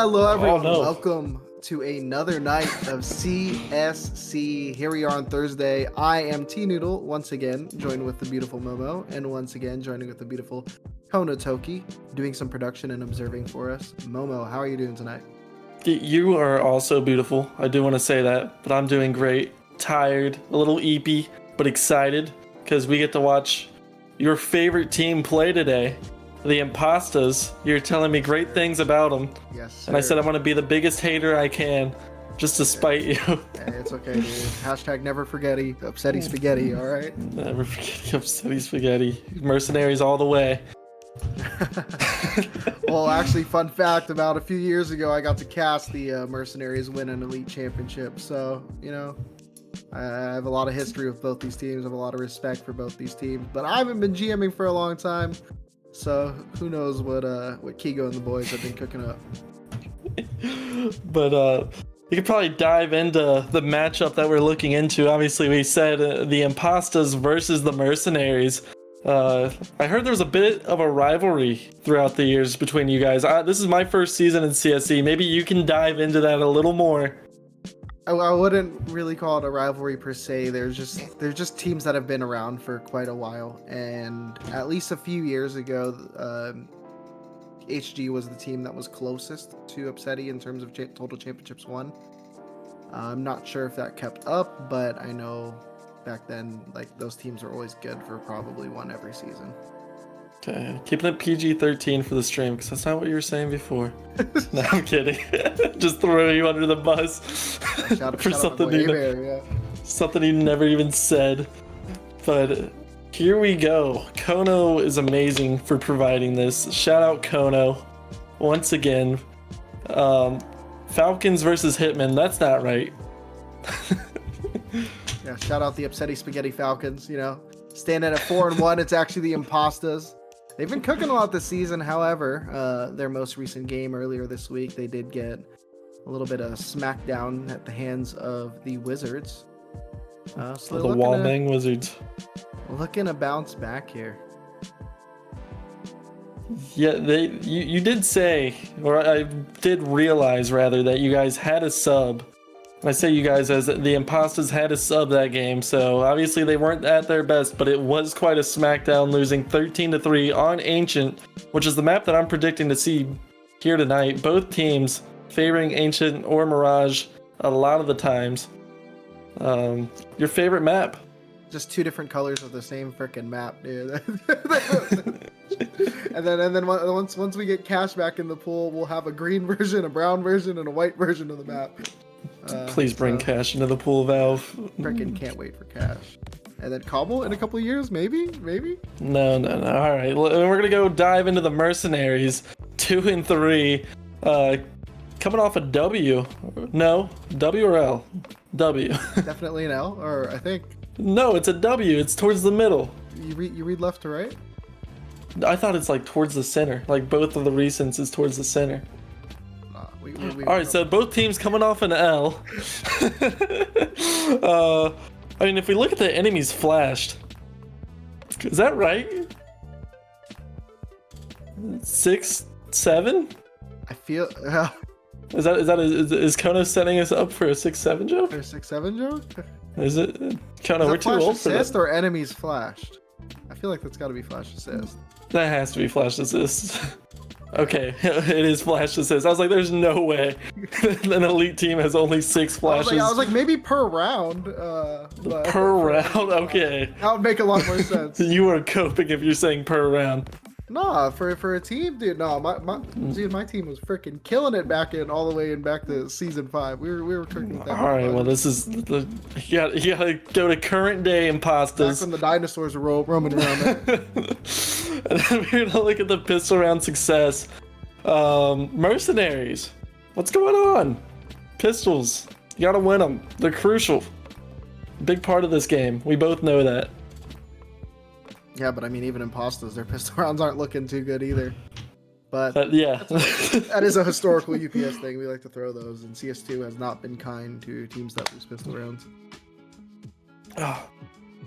Hello, everyone. no. Welcome to another night of CSC. Here we are on Thursday. I am T Noodle, once again, joined with the beautiful Momo, and once again, joining with the beautiful Konotoki, doing some production and observing for us. Momo, how are you doing tonight? You are also beautiful. I do want to say that, but I'm doing great. Tired, a little eepy, but excited because we get to watch your favorite team play today, the Impastas. You're telling me great things about them. Yes, sir. And I said I'm going to be the biggest hater I can just to spite you. Hey, it's okay, dude. Hashtag never forgetty, upsetty spaghetti, all right? Never forget upsetty spaghetti. Mercenaries all the way. Well, actually, fun fact, about a few years ago, I got to cast the Mercenaries win an elite championship. So, you know, I have a lot of history with both these teams. I have a lot of respect for both these teams. But I haven't been GMing for a long time. So who knows what Kigo and the boys have been cooking up. But you could probably dive into the matchup that we're looking into. Obviously, we said the Impastas versus the Mercenaries. I heard there was a bit of a rivalry throughout the years between you guys. This is my first season in CSC. Maybe you can dive into that a little more. I wouldn't really call it a rivalry per se. They're just teams that have been around for quite a while, and at least a few years ago, HG was the team that was closest to Upsetty in terms of total championships won. I'm not sure if that kept up, but I know back then, like, those teams were always good for probably one every season. Okay, keeping it PG-13 for the stream, because that's not what you were saying before. No, I'm kidding. Just throw you under the bus for something something you never even said. But here we go. Kono is amazing for providing this. Shout out Kono once again. Falcons versus Hitman. That's not right. Yeah, shout out the Upsetty Spaghetti Falcons. You know, standing at 4-1. It's actually the Impastas. They've been cooking a lot this season. However, their most recent game earlier this week, they did get a little bit of smackdown at the hands of the Wizards. So the Walmang Wizards. Looking to bounce back here. Yeah, you did say, or I did realize rather, that you guys had a sub. I say you guys as the Impastas had a sub that game, so obviously they weren't at their best, but it was quite a smackdown, losing 13-3 on Ancient, which is the map that I'm predicting to see here tonight. Both teams favoring Ancient or Mirage a lot of the times. Your favorite map? Just two different colors of the same freaking map, dude. and then once we get cash back in the pool, we'll have a green version, a brown version, and a white version of the map. Please bring cash into the pool, Valve. Freaking can't wait for cash. And then Cobble in a couple of years, maybe? No. All right, we're gonna go dive into the Mercenaries, 2-3, coming off a W. No, W or L? W. Definitely an L, or I think. No, it's a W. It's towards the middle. You read left to right? I thought it's like towards the center. Like both of the recents is towards the center. All right, so both teams coming off an L. I mean, if we look at the enemies flashed, is that right? 6, 7? I feel. Is Kono setting us up for a 6-7 joke? For a 6-7 joke? Is it? Kono, we're too old for assist that. Or enemies flashed? I feel like that's got to be flash assist. That has to be flash assist. Okay, it is flash assist. I was like, there's no way an elite team has only 6 flashes. I was like maybe per round. Per round? Okay. That would make a lot more sense. You are coping if you're saying per round. Nah, for a team, dude. No, my team was freaking killing it back to season 5. We were cooking with that. All right, well, this is you gotta go to current day Impastas. Back when the dinosaurs were roaming around there. And then we're gonna look at the pistol round success. Mercenaries, what's going on? Pistols, you gotta win them. They're crucial. Big part of this game. We both know that. Yeah, but I mean, even Impastas, their pistol rounds aren't looking too good either. But yeah, that is a historical UPS thing. We like to throw those, and CS2 has not been kind to teams that lose pistol rounds.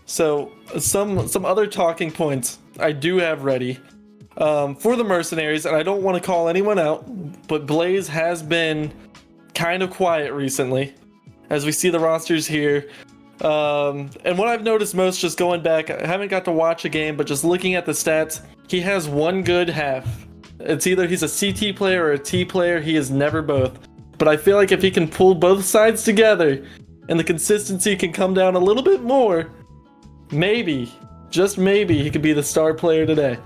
So some other talking points I do have ready for the Mercenaries, and I don't want to call anyone out, but Blaze has been kind of quiet recently, as we see the rosters here. And what I've noticed most, just going back, I haven't got to watch a game, but just looking at the stats, he has one good half. It's either he's a CT player or a T player. He is never both. But I feel like if he can pull both sides together and the consistency can come down a little bit more, maybe, just maybe, he could be the star player today.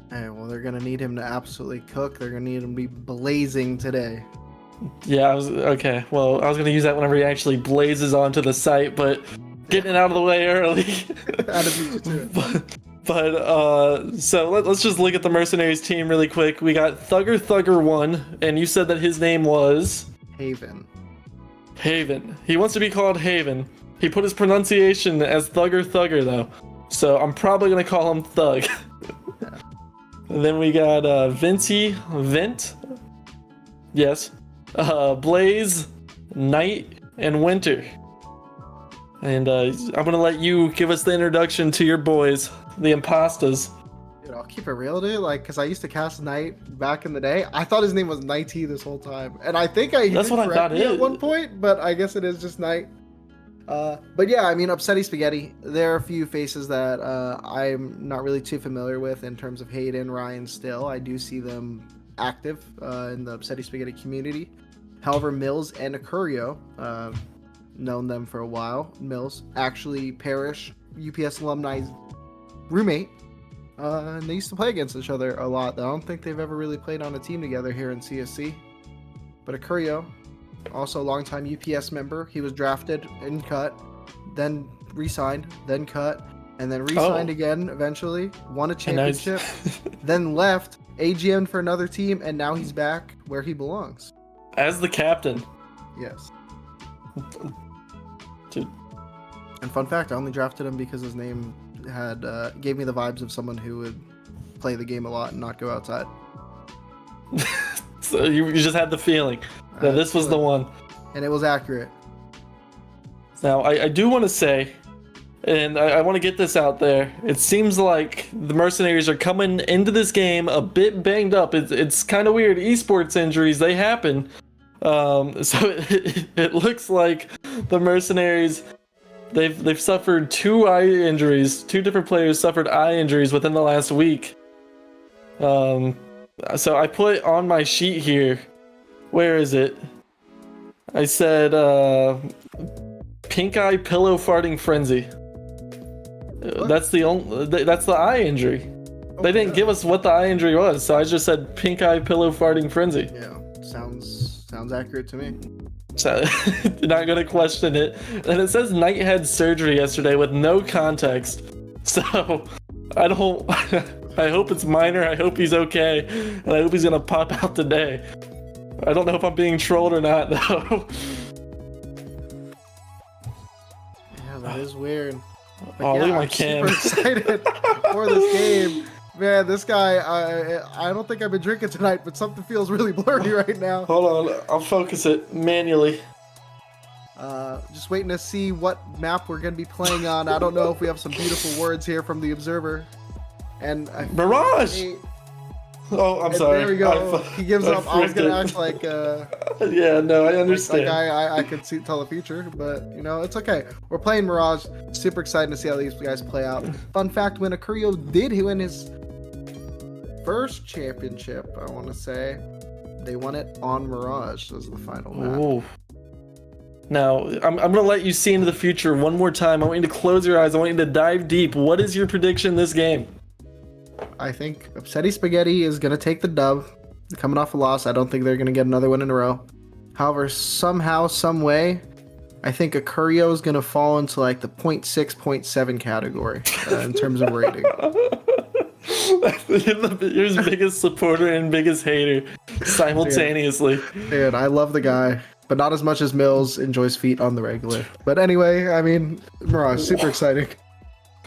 Hey, well, they're going to need him to absolutely cook. They're going to need him to be blazing today. Yeah, okay. Well, I was going to use that whenever he actually blazes onto the site, but getting it out of the way early. So let's just look at the Mercenaries team really quick. We got Thugger 1, and you said that his name was? Haven. He wants to be called Haven. He put his pronunciation as Thugger though, so I'm probably going to call him Thug. And then we got Vent. Yes. Blaze, Night, and Winter. And I'm gonna let you give us the introduction to your boys, the Impastas. Dude, I'll keep it real, dude. Like, cause I used to cast Knight back in the day. I thought his name was Nighty this whole time, and I think that's what I thought it at one point, but I guess it is just Knight. But yeah, I mean, Upsetty Spaghetti. There are a few faces that I'm not really too familiar with in terms of Hayden, Ryan. Still, I do see them active in the Upsetty Spaghetti community. However, Mills and Acurio, known them for a while. Mills, actually Parrish, UPS alumni roommate, and they used to play against each other a lot. I don't think they've ever really played on a team together here in CSC. But Acurio, also a longtime UPS member. He was drafted and cut, then re-signed, then cut, and then re-signed again eventually. Won a championship, then left, AGM'd for another team, and now he's back where he belongs. As the captain. Yes. Dude. And fun fact, I only drafted him because his name had gave me the vibes of someone who would play the game a lot and not go outside. So you just had the feeling that this was the one. And it was accurate. Now, I do want to say, and I want to get this out there, it seems like the Mercenaries are coming into this game a bit banged up. It's kind of weird. Esports injuries, they happen. So it looks like the Mercenaries, they've suffered 2 eye injuries. 2 different players suffered eye injuries within the last week. So I put on my sheet here, where is it? I said pink eye pillow farting frenzy. That's the eye injury. Okay. They didn't give us what the eye injury was, so I just said pink eye pillow farting frenzy. Yeah, sounds accurate to me. So, not gonna question it. And it says Knight had surgery yesterday with no context. So I hope it's minor. I hope he's okay, and I hope he's gonna pop out today. I don't know if I'm being trolled or not, though. Yeah, that is weird. But look at my cam. I'm super excited for this game. Man, this guy, I don't think I've been drinking tonight, but something feels really blurry right now. Hold on, I'll focus it manually. Just waiting to see what map we're going to be playing on. I don't know if we have some beautiful words here from the Observer. And Mirage! Oh, I'm sorry. There we go. He gives up. I was going to act like... yeah, no, I understand. Like I could tell the future, but, you know, it's okay. We're playing Mirage. Super excited to see how these guys play out. Fun fact, when Acurio did win his first championship, I want to say, they won it on Mirage as the final map. Ooh. Now, I'm going to let you see into the future one more time. I want you to close your eyes. I want you to dive deep. What is your prediction this game? I think Upsetty Spaghetti is going to take the dub. Coming off a loss, I don't think they're going to get another win in a row. However, somehow, some way, I think Acurio is going to fall into like the 0.6, 0.7 category in terms of rating. You're his biggest supporter and biggest hater simultaneously. Dude, I love the guy, but not as much as Mills enjoys feet on the regular. But anyway, I mean, Mirage, super exciting.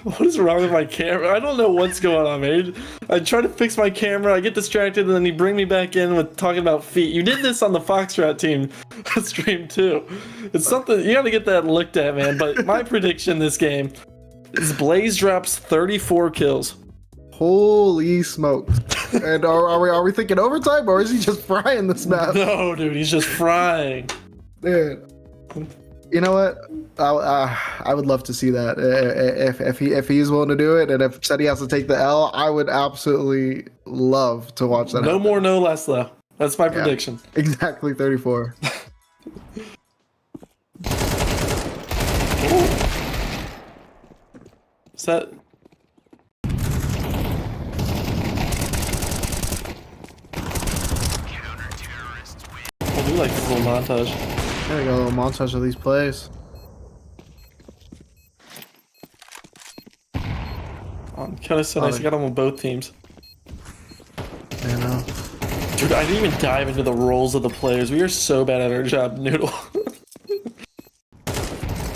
What is wrong with my camera? I don't know what's going on, man. I try to fix my camera, I get distracted, and then you bring me back in with talking about feet. You did this on the Foxtrot team stream too. It's something, you gotta get that looked at, man. But my prediction this game is Blaze drops 34 kills. Holy smokes. And are we thinking overtime, or is he just frying this map? No, dude, he's just frying. Dude, you know what? I would love to see that if he's willing to do it, and if said he has to take the L, I would absolutely love to watch that. No more, no less, though. That's my prediction. Exactly 34. Is that? I do like this little montage. There we go, a little montage of these plays. Kind of so nice. You got them on both teams. I know. Dude, I didn't even dive into the roles of the players. We are so bad at our job, Noodle.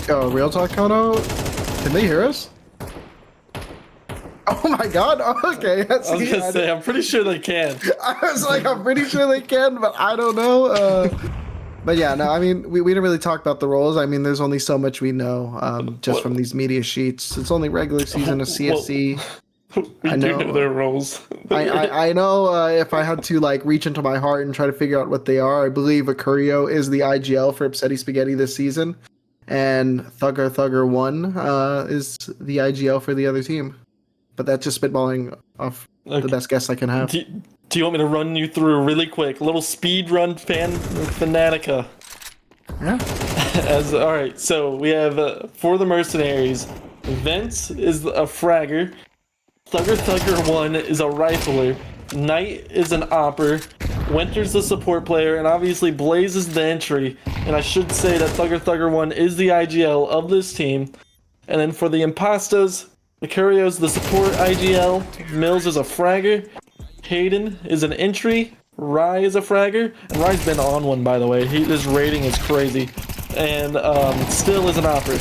Oh, real talk, Kono? Can they hear us? Oh my god, okay. I was gonna say, I'm pretty sure they can. I was like, I'm pretty sure they can, but I don't know. But yeah, no, I mean, we didn't really talk about the roles. I mean, there's only so much we know just from these media sheets. It's only regular season of CSC. We do know their roles. I know if I had to like reach into my heart and try to figure out what they are, I believe Acurio is the IGL for Upsetty Spaghetti this season, and Thugger 1 is the IGL for the other team. But that's just spitballing off the best guess I can have. Do you want me to run you through really quick? A little speed run Fanatica. Yeah. All right, so we have for the Mercenaries, Vince is a fragger, Thugger 1 is a rifler, Knight is an opper, Winter's the support player, and obviously Blaze is the entry. And I should say that Thugger 1 is the IGL of this team. And then for the Impastas, Mercurio's the support IGL, Mills is a fragger, Hayden is an entry, Rye is a fragger, and Rye's been on one, by the way. His rating is crazy. And Still is an opper.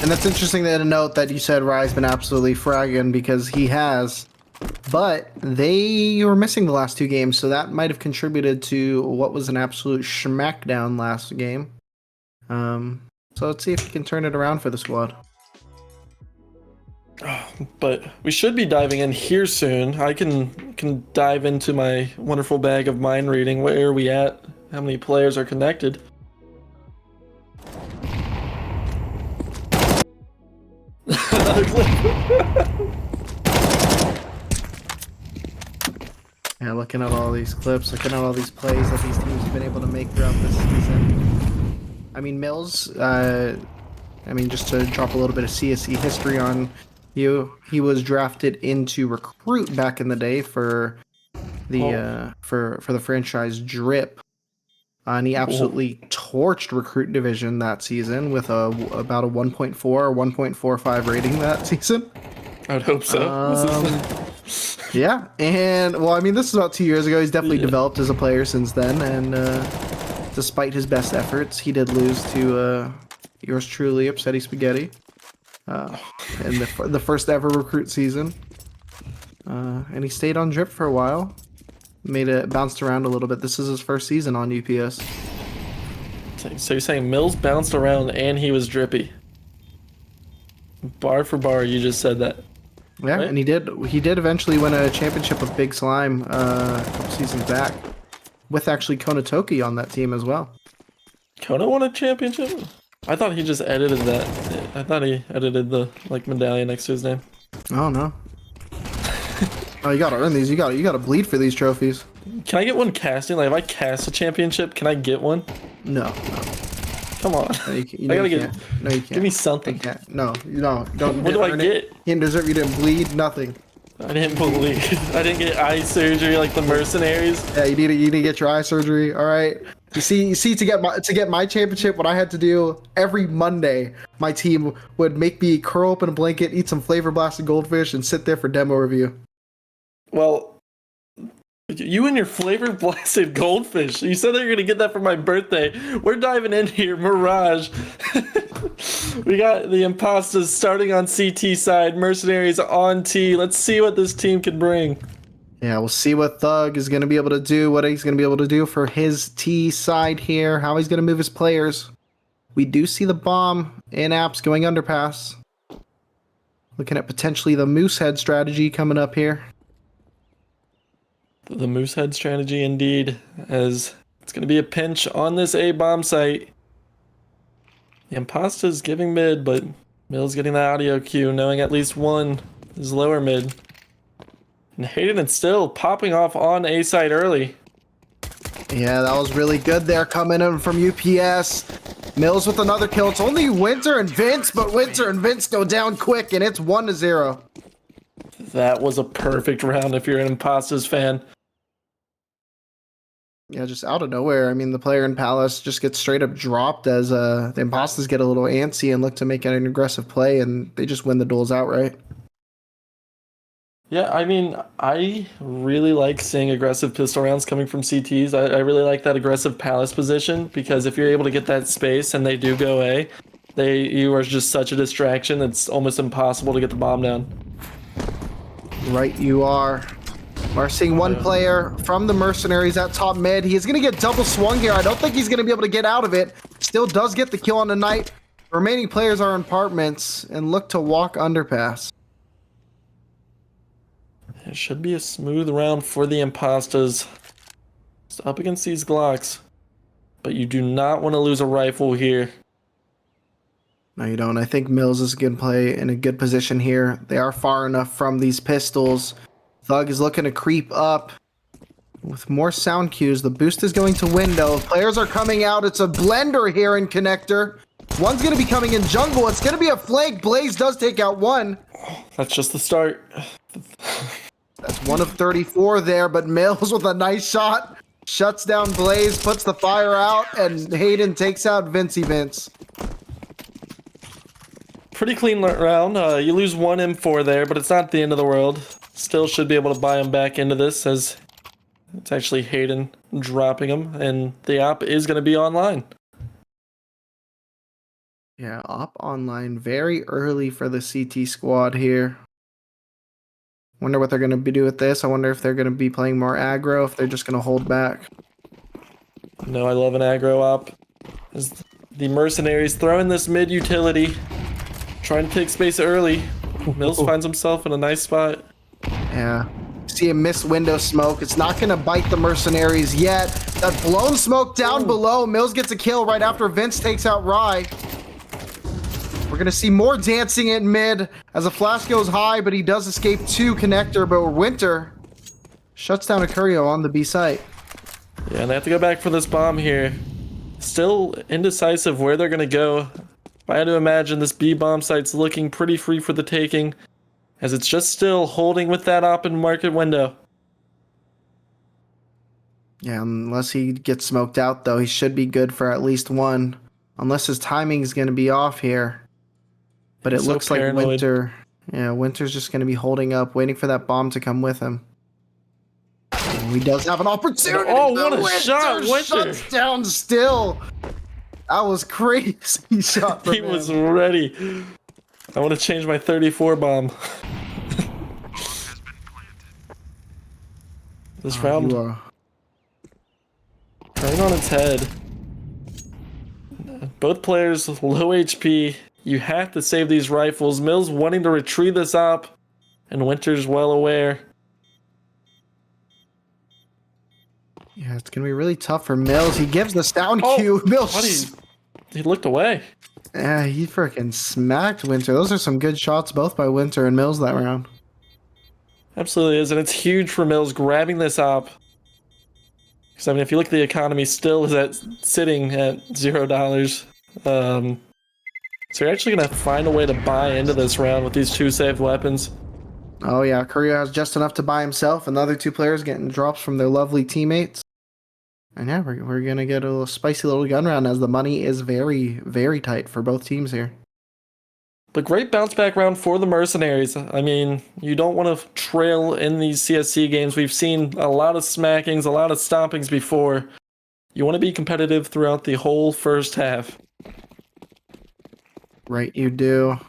And that's interesting to note that you said Rye's been absolutely fragging, because he has. But they were missing the last two games, so that might have contributed to what was an absolute smackdown last game. So let's see if he can turn it around for the squad. But we should be diving in here soon. I can dive into my wonderful bag of mind reading. Where are we at? How many players are connected? Another clip. Yeah, looking at all these clips, looking at all these plays that these teams have been able to make throughout this season. I mean, Mills, just to drop a little bit of CSC history on you, he was drafted into recruit back in the day for the for the franchise Drip, and he absolutely torched recruit division that season with about a 1.4 or 1.45 rating that season. I would hope so. Yeah, and well, I mean, this is about 2 years ago. He's definitely developed as a player since then, and despite his best efforts, he did lose to yours truly, Upsetty Spaghetti, in the first ever recruit season. And he stayed on Drip for a while, bounced around a little bit. This is his first season on UPS. So you're saying Mills bounced around and he was drippy? Bar for bar, you just said that. Yeah, right? And he did eventually win a championship with Big Slime a couple seasons back, with actually Konatoki on that team as well. Kona won a championship? I thought he just edited that. I thought he edited the medallion next to his name. Oh no. Oh, you gotta earn these. You gotta bleed for these trophies. Can I get one casting? Like, if I cast a championship, can I get one? No. Come on. No, I gotta get. No, you can't. Give me something. No, don't. What do I get? You didn't deserve. You didn't bleed. Nothing. I didn't believe. I didn't get eye surgery like the Mercenaries. Yeah, you need to get your eye surgery. All right. You see, to get my championship, what I had to do every Monday, my team would make me curl up in a blanket, eat some flavor blasted goldfish, and sit there for demo review. Well, you and your flavor blasted goldfish. You said that you're gonna get that for my birthday. We're diving in here, Mirage. We got the Impastas starting on CT side, Mercenaries on T. Let's see what this team can bring. Yeah, we'll see what Thug is going to be able to do, what he's going to be able to do for his T side here, how he's going to move his players. We do see the bomb in apps going underpass. Looking at potentially the Moosehead strategy coming up here. The Moosehead strategy indeed, as it's going to be a pinch on this A bomb site. The Impasta's giving mid, but Mills getting the audio cue, knowing at least one is lower mid. And Hayden is still popping off on A site early. Yeah, that was really good there coming in from UPS. Mills with another kill. It's only Winter and Vince, but Winter and Vince go down quick, and it's 1-0. That was a perfect round if you're an Impastas fan. Yeah, just out of nowhere. I mean, the player in Palace just gets straight up dropped as the Impastas get a little antsy and look to make an aggressive play, and they just win the duels outright. Yeah, I mean, I really like seeing aggressive pistol rounds coming from CTs. I really like that aggressive Palace position, because if you're able to get that space and they do go A, you are just such a distraction, it's almost impossible to get the bomb down. Right, you are. We're seeing one player from the Mercenaries at top mid. He is going to get double swung here. I don't think he's going to be able to get out of it. Still does get the kill on the night. Remaining players are in apartments and look to walk underpass. It should be a smooth round for the Impastas. Just up against these Glocks. But you do not want to lose a rifle here. No, you don't. I think Mills is going to play in a good position here. They are far enough from these pistols. Thug is looking to creep up with more sound cues. The boost is going to window. Players are coming out. It's a blender here in connector. One's going to be coming in jungle. It's going to be a flank. Blaze does take out one. That's just the start. That's 1 of 34 there, but Mills with a nice shot. Shuts down Blaze, puts the fire out, and Hayden takes out Vincey Vince. Pretty clean round. You lose one M4 there, but it's not the end of the world. Still should be able to buy him back into this, as it's actually Hayden dropping him, and the op is going to be online. Yeah, op online very early for the CT squad here. Wonder what they're going to be doing with this. I wonder if they're going to be playing more aggro, if they're just going to hold back. No, I love an aggro op. As the Mercenaries throwing this mid utility, trying to take space early. Mills finds himself in a nice spot. Yeah. See a missed window smoke. It's not going to bite the Mercenaries yet. That blown smoke down below. Mills gets a kill right after Vince takes out Rye. We're going to see more dancing in mid as a flash goes high, but he does escape to connector, but Winter shuts down a Curio on the B site. Yeah, and they have to go back for this bomb here. Still indecisive where they're going to go. If I had to imagine, this B bomb site's looking pretty free for the taking, as it's just still holding with that op in market window. Yeah, unless he gets smoked out, though, he should be good for at least one. Unless his timing is going to be off here. But it looks like Winter... Yeah, Winter's just going to be holding up, waiting for that bomb to come with him. And he does have an opportunity. Oh, what a shot, Winter! Shuts down still. That was crazy shot from him. He was ready. I want to change my 34 bomb. This round turning on its head. Both players low HP. You have to save these rifles. Mills wanting to retrieve this op, and Winter's well aware. Yeah, it's gonna be really tough for Mills. He gives the sound cue. Mills. He looked away. Yeah, he freaking smacked Winter. Those are some good shots, both by Winter and Mills that round. Absolutely is, and it's huge for Mills grabbing this op. Because I mean, if you look at the economy, still is sitting at $0. So you're actually gonna find a way to buy into this round with these two saved weapons. Oh yeah, Curio has just enough to buy himself, and the other two players getting drops from their lovely teammates. And yeah, we're gonna get a little spicy little gun round, as the money is very, very tight for both teams here. But great bounce back round for the Mercenaries. I mean, you don't want to trail in these CSC games. We've seen a lot of smackings, a lot of stompings before. You want to be competitive throughout the whole first half. Right, you do.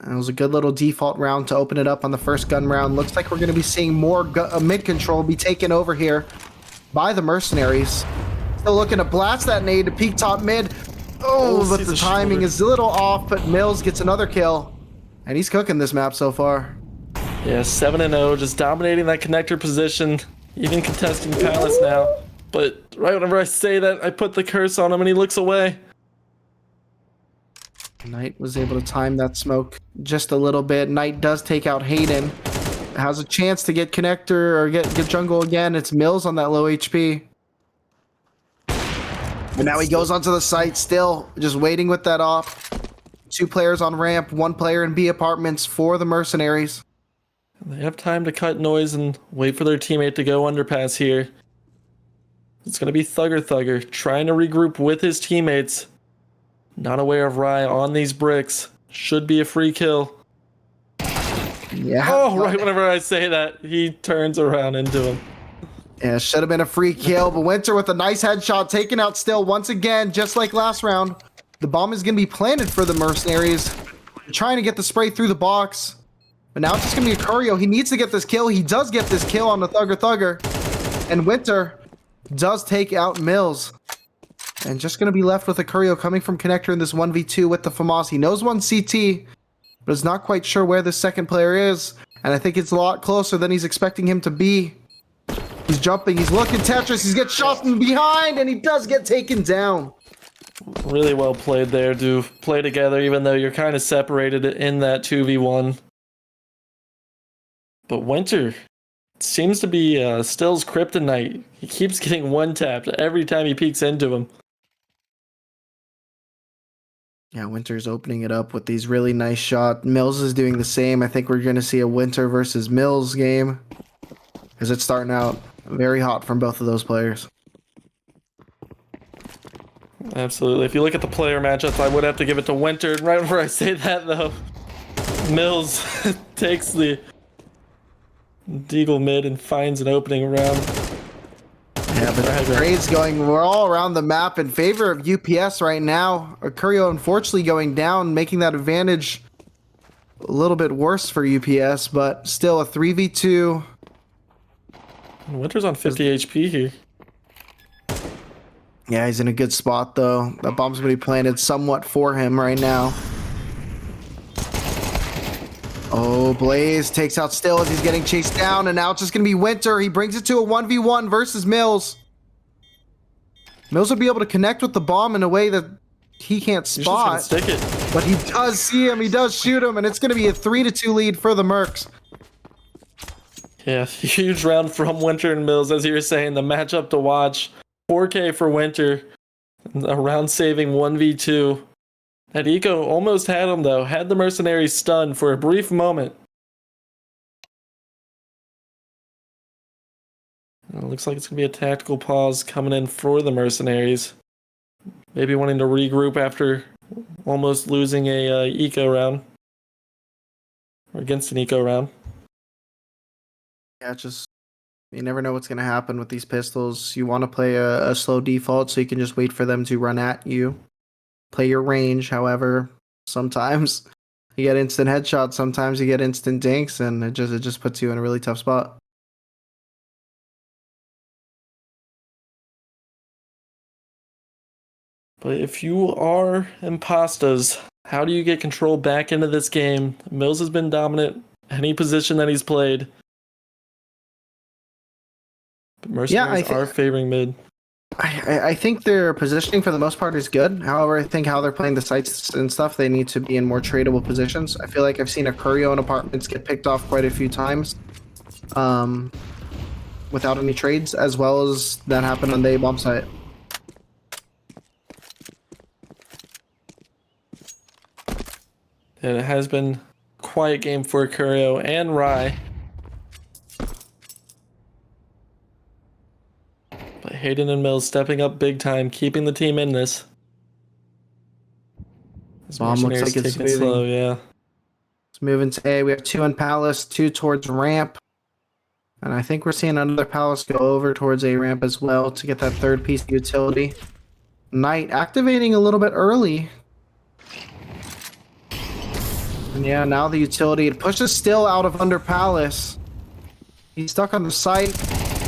It was a good little default round to open it up on the first gun round. Looks like we're going to be seeing more mid control be taken over here by the Mercenaries. Still looking to blast that nade to peek top mid. Oh, but the timing is a little off, but Mills gets another kill. And he's cooking this map so far. Yeah, 7-0, just dominating that connector position. Even contesting Palace now. But right whenever I say that, I put the curse on him and he looks away. Knight was able to time that smoke just a little bit. Knight does take out Hayden. Has a chance to get connector or get jungle again. It's Mills on that low HP. And now he goes onto the site still, just waiting with that off. 2 players on ramp, 1 player in B apartments for the Mercenaries. They have time to cut noise and wait for their teammate to go underpass here. It's going to be Thugger trying to regroup with his teammates. Not aware of Rye on these bricks. Should be a free kill. Yeah. Oh, right whenever I say that, he turns around into him. Yeah, should have been a free kill, but Winter with a nice headshot, taken out still once again, just like last round. The bomb is going to be planted for the Mercenaries. Trying to get the spray through the box. But now it's just going to be a Curio. He needs to get this kill. He does get this kill on the Thugger. And Winter does take out Mills. And just going to be left with a Curio coming from Connector in this 1v2 with the FAMAS. He knows one CT, but is not quite sure where the second player is. And I think it's a lot closer than he's expecting him to be. He's jumping, he's looking Tetris, he's getting shot from behind, and he does get taken down. Really well played there to play together, even though you're kind of separated in that 2v1. But Winter seems to be Still's kryptonite. He keeps getting one-tapped every time he peeks into him. Yeah, Winter's opening it up with these really nice shots. Mills is doing the same. I think we're going to see a Winter versus Mills game, because it's starting out very hot from both of those players. Absolutely. If you look at the player matchups, I would have to give it to Winter. And right before I say that, though, Mills takes the Deagle mid and finds an opening around. Yeah, but the trades we're all around the map in favor of UPS right now. Curio unfortunately going down, making that advantage a little bit worse for UPS, but still a 3v2. Winter's on 50 HP here. Yeah, he's in a good spot though. That bomb's going to be planted somewhat for him right now. Oh, Blaze takes out Still as he's getting chased down, and now it's just going to be Winter. He brings it to a 1v1 versus Mills. Mills will be able to connect with the bomb in a way that he can't spot. He's just gonna stick it. But he does see him, he does shoot him, and it's going to be a 3-2 lead for the Mercs. Yeah, huge round from Winter and Mills, as you were saying, the matchup to watch. 4K for Winter, a round saving 1v2. That Eco almost had him though, had the Mercenaries stunned for a brief moment. It looks like it's going to be a tactical pause coming in for the Mercenaries. Maybe wanting to regroup after almost losing a eco round. Or against an eco round. Yeah, just you never know what's going to happen with these pistols. You want to play a slow default so you can just wait for them to run at you. Play your range, however, sometimes you get instant headshots, sometimes you get instant dinks, and it just puts you in a really tough spot. But if you are Impastas, how do you get control back into this game? Mills has been dominant any position that he's played. But Mercenaries are favoring mid. I think their positioning for the most part is good. However, I think how they're playing the sites and stuff, they need to be in more tradable positions. I feel like I've seen a Curio in apartments get picked off quite a few times without any trades, as well as that happened on the A-bomb site. And it has been a quiet game for Curio and Rye. But Hayden and Mills stepping up big time, keeping the team in this. Bomb looks like it's moving. Slow, yeah. It's moving to A. We have 2 on Palace, 2 towards ramp. And I think we're seeing another Palace go over towards A ramp as well to get that third piece of utility. Knight activating a little bit early. And yeah, now the utility. It pushes Still out of under Palace. He's stuck on the site.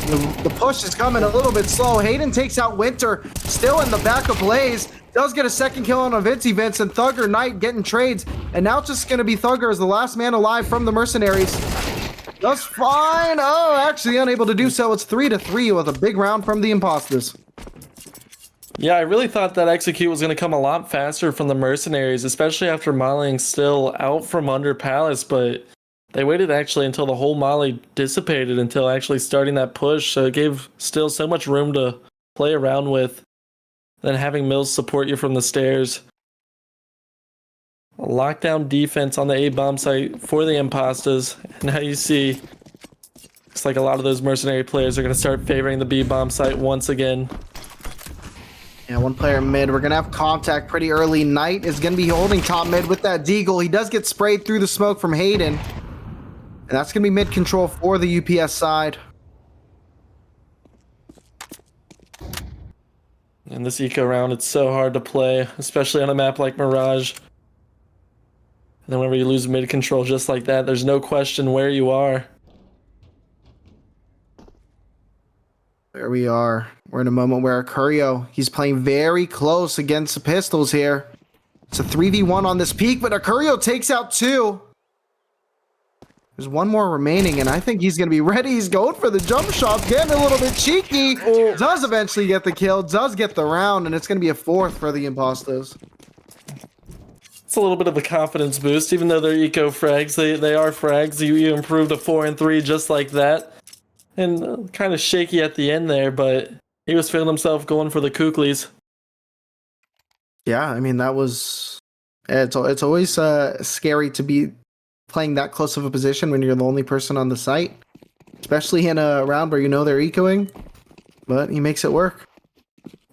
The push is coming a little bit slow. Hayden takes out Winter. Still in the back of Blaze. Does get a second kill on a Vince and Thugger Knight getting trades. And now it's just going to be Thugger as the last man alive from the Mercenaries. Just fine. Oh, actually unable to do so. It's 3-3 with a big round from the Impastas. Yeah, I really thought that execute was going to come a lot faster from the Mercenaries, especially after mollying still out from under Palace, but they waited actually until the whole molly dissipated until actually starting that push, so it gave still so much room to play around with, then having Mills support you from the stairs. A lockdown defense on the A bomb site for the Impastas. Now you see, looks like a lot of those mercenary players are going to start favoring the B bomb site once again. Yeah, one player mid. We're going to have contact pretty early. Knight is going to be holding top mid with that deagle. He does get sprayed through the smoke from Hayden. And that's going to be mid control for the UPS side. In this eco round, it's so hard to play, especially on a map like Mirage. And then whenever you lose mid control just like that, there's no question where you are. There we are. We're in a moment where Acurio, he's playing very close against the Pistols here. It's a 3v1 on this peak, but Acurio takes out 2. There's one more remaining, and I think he's going to be ready. He's going for the jump shot, getting a little bit cheeky. Does eventually get the kill, does get the round, and it's going to be a 4th for the Impastas. It's a little bit of a confidence boost, even though they're eco frags. They are frags. You improved to 4 and 3 just like that. And kind of shaky at the end there, but he was feeling himself going for the Kuklis. Yeah, I mean, that was... It's always scary to be playing that close of a position when you're the only person on the site. Especially in a round where you know they're ecoing. But he makes it work.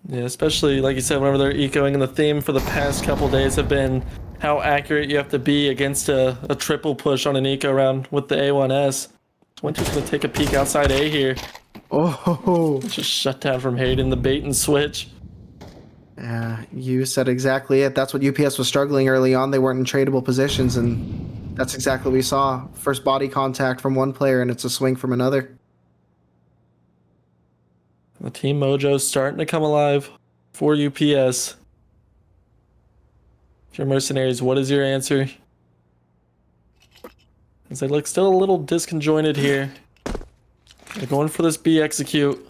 Yeah, especially, like you said, whenever they're ecoing, and the theme for the past couple days have been how accurate you have to be against a triple push on an eco round with the A1S. Winter's going to take a peek outside A here. Oh, just shut down from Hayden, the bait and switch. Yeah, you said exactly it. That's what UPS was struggling early on. They weren't in tradable positions, and that's exactly what we saw. First body contact from one player, and it's a swing from another. The team mojo's starting to come alive for UPS. If you're Mercenaries, what is your answer? As they look still a little disconjointed here. They're going for this B execute.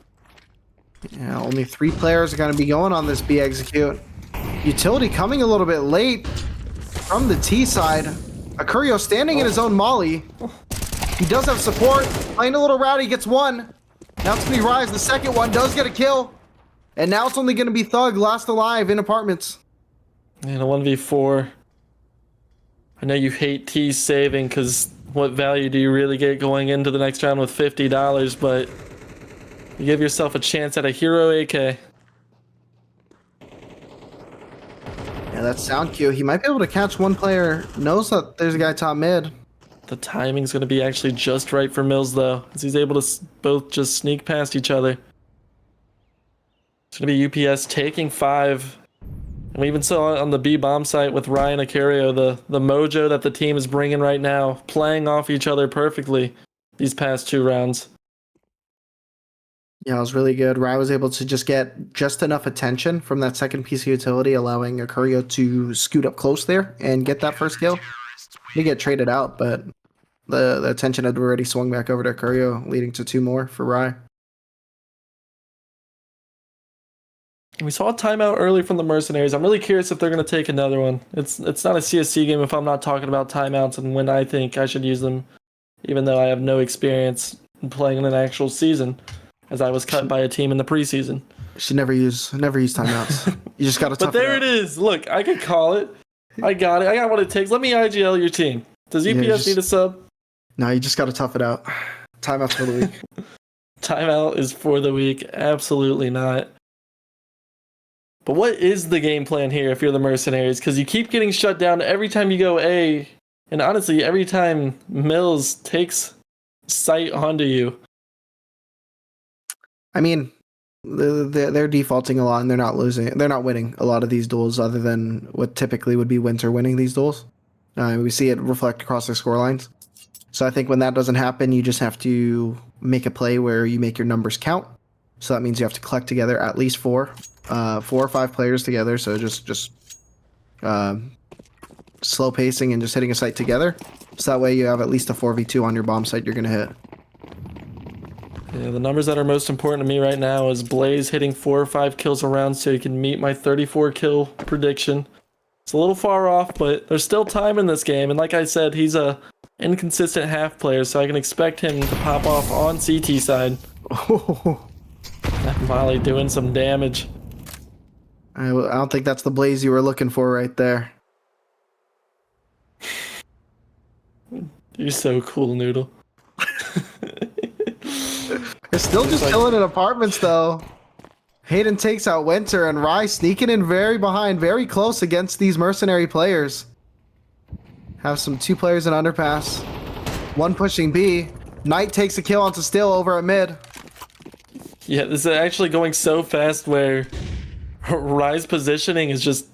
Yeah, only 3 players are going to be going on this B execute. Utility coming a little bit late from the T side. Acurio standing in his own molly. He does have support. Playing a little rowdy, gets 1. Now it's going to be Rise. The second one does get a kill. And now it's only going to be Thug last alive in apartments. And a 1v4. I know you hate T saving because what value do you really get going into the next round with $50, but you give yourself a chance at a hero AK. Yeah, that's sound cue. He might be able to catch one player. Knows that there's a guy top mid. The timing's going to be actually just right for Mills, though, as he's able to both just sneak past each other. It's going to be UPS taking 5. And we even saw on the B bomb site with Ryan Acurio, the mojo that the team is bringing right now, playing off each other perfectly these past 2 rounds. Yeah, it was really good. Ryan was able to just get just enough attention from that second piece of utility, allowing Acurio to scoot up close there and get that first kill. He get traded out, but the attention had already swung back over to Acurio, leading to 2 more for Rye. We saw a timeout early from the Mercenaries. I'm really curious if they're going to take another one. It's not a CSC game if I'm not talking about timeouts and when I think I should use them, even though I have no experience in playing in an actual season, as I was cut by a team in the preseason. You should never use timeouts. You just got to tough But there it it is. Look, I could call it. I got it. I got what it takes. Let me IGL your team. Does UPS need a sub? No, you just got to tough it out. Timeouts for the week. Timeout is for the week. Absolutely not. But what is the game plan here if you're the Mercenaries? Because you keep getting shut down every time you go A. And honestly, every time Mills takes sight onto you. I mean, they're defaulting a lot and they're not losing. They're not winning a lot of these duels other than what typically would be Winter winning these duels. We see it reflect across their scorelines. So I think when that doesn't happen, you just have to make a play where you make your numbers count. So that means you have to collect together at least 4 or 5 players together. So just 4 slow pacing and just hitting a site together. So that way you have at least a 4v2 on your bomb site you're going to hit. Yeah, the numbers that are most important to me right now is Blaze hitting 4 or 5 kills a round so he can meet my 34 kill prediction. It's a little far off, but there's still time in this game. And like I said, he's a inconsistent half player, so I can expect him to pop off on CT side. That Molly doing some damage. I don't think that's the Blaze you were looking for right there. You're so cool, Noodle. They're still just chilling in apartments, though. Hayden takes out Winter, and Rye sneaking in very behind, very close against these mercenary players. Have some 2 players in underpass. 1 pushing B. Knight takes a kill onto Still over at mid. Yeah, this is actually going so fast where Rye's positioning is just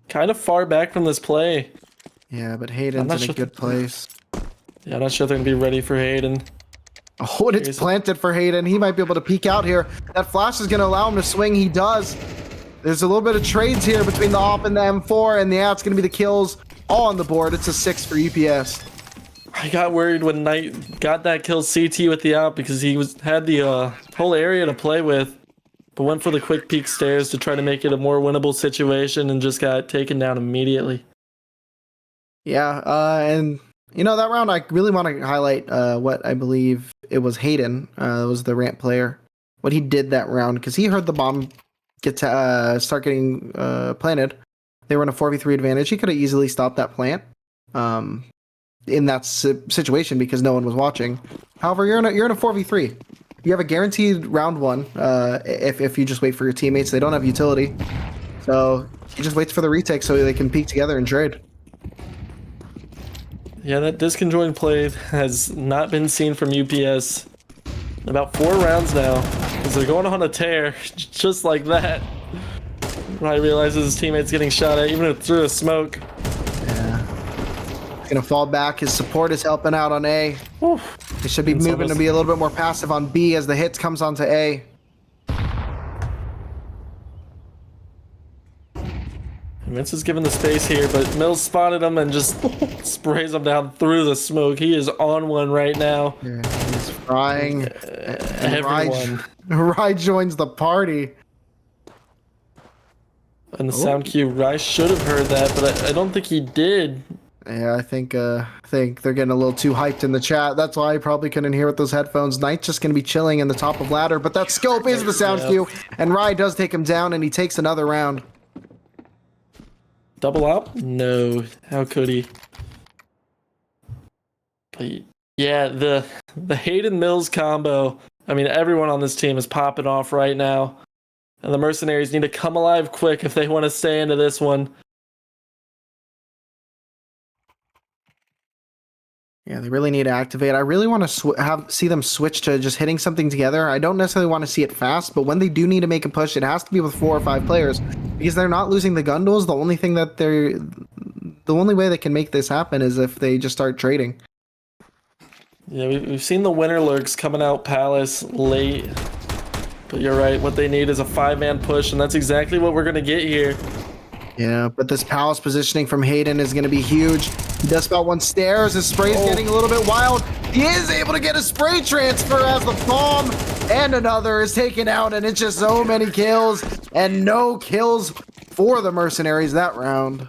kind of far back from this play. Yeah, but Hayden's in a good place. Yeah, I'm not sure they're going to be ready for Hayden. Oh, and it's planted for Hayden. He might be able to peek out here. That flash is going to allow him to swing. He does. There's a little bit of trades here between the AWP and the M4, and yeah, it's going to be the kills all on the board. It's a 6 for UPS. I got worried when Knight got that kill CT with the AWP because he had the whole area to play with, but went for the quick peek stairs to try to make it a more winnable situation and just got taken down immediately. Yeah, and you know, that round I really want to highlight what I believe it was Hayden, was the ramp player, what he did that round, because he heard the bomb get to start getting planted. They were in a 4v3 advantage. He could have easily stopped that plant in that situation because no one was watching. However, you're in a 4v3. You have a guaranteed round 1 if you just wait for your teammates. They don't have utility, so he just waits for the retake so they can peek together and trade. Yeah, that disconjoined play has not been seen from UPS in about 4 rounds now, because they're going on a tear, just like that. Rye realizes his teammate's getting shot at, even through a smoke. Yeah. He's gonna fall back. His support is helping out on A. He should be moving to be a little bit more passive on B as the hits comes onto A. Vince is given the space here, but Mills spotted him and just sprays him down through the smoke. He is on one right now. Yeah, he's frying. Everyone. Rye joins the party. And the sound cue, Rye should have heard that, but I don't think he did. Yeah, I think they're getting a little too hyped in the chat. That's why I probably couldn't hear with those headphones. Knight's just gonna be chilling in the top of ladder, but that scope is the sound cue, and Rye does take him down, and he takes another round. Double up? No. How could he? But yeah, the Hayden Mills combo. I mean, everyone on this team is popping off right now. And the Mercenaries need to come alive quick if they want to stay into this one. Yeah, they really need to activate. I really want to see them switch to just hitting something together. I don't necessarily want to see it fast, but when they do need to make a push, it has to be with 4 or 5 players because they're not losing the gun duels. The only way they can make this happen is if they just start trading. Yeah, we've seen the winter lurks coming out Palace late, but you're right. What they need is a 5-man push, and that's exactly what we're gonna get here. Yeah, but this Palace positioning from Hayden is going to be huge. He does spot 1 stairs. His spray is getting a little bit wild. He is able to get a spray transfer as the bomb and another is taken out, and it's just so many kills and no kills for the Mercenaries that round.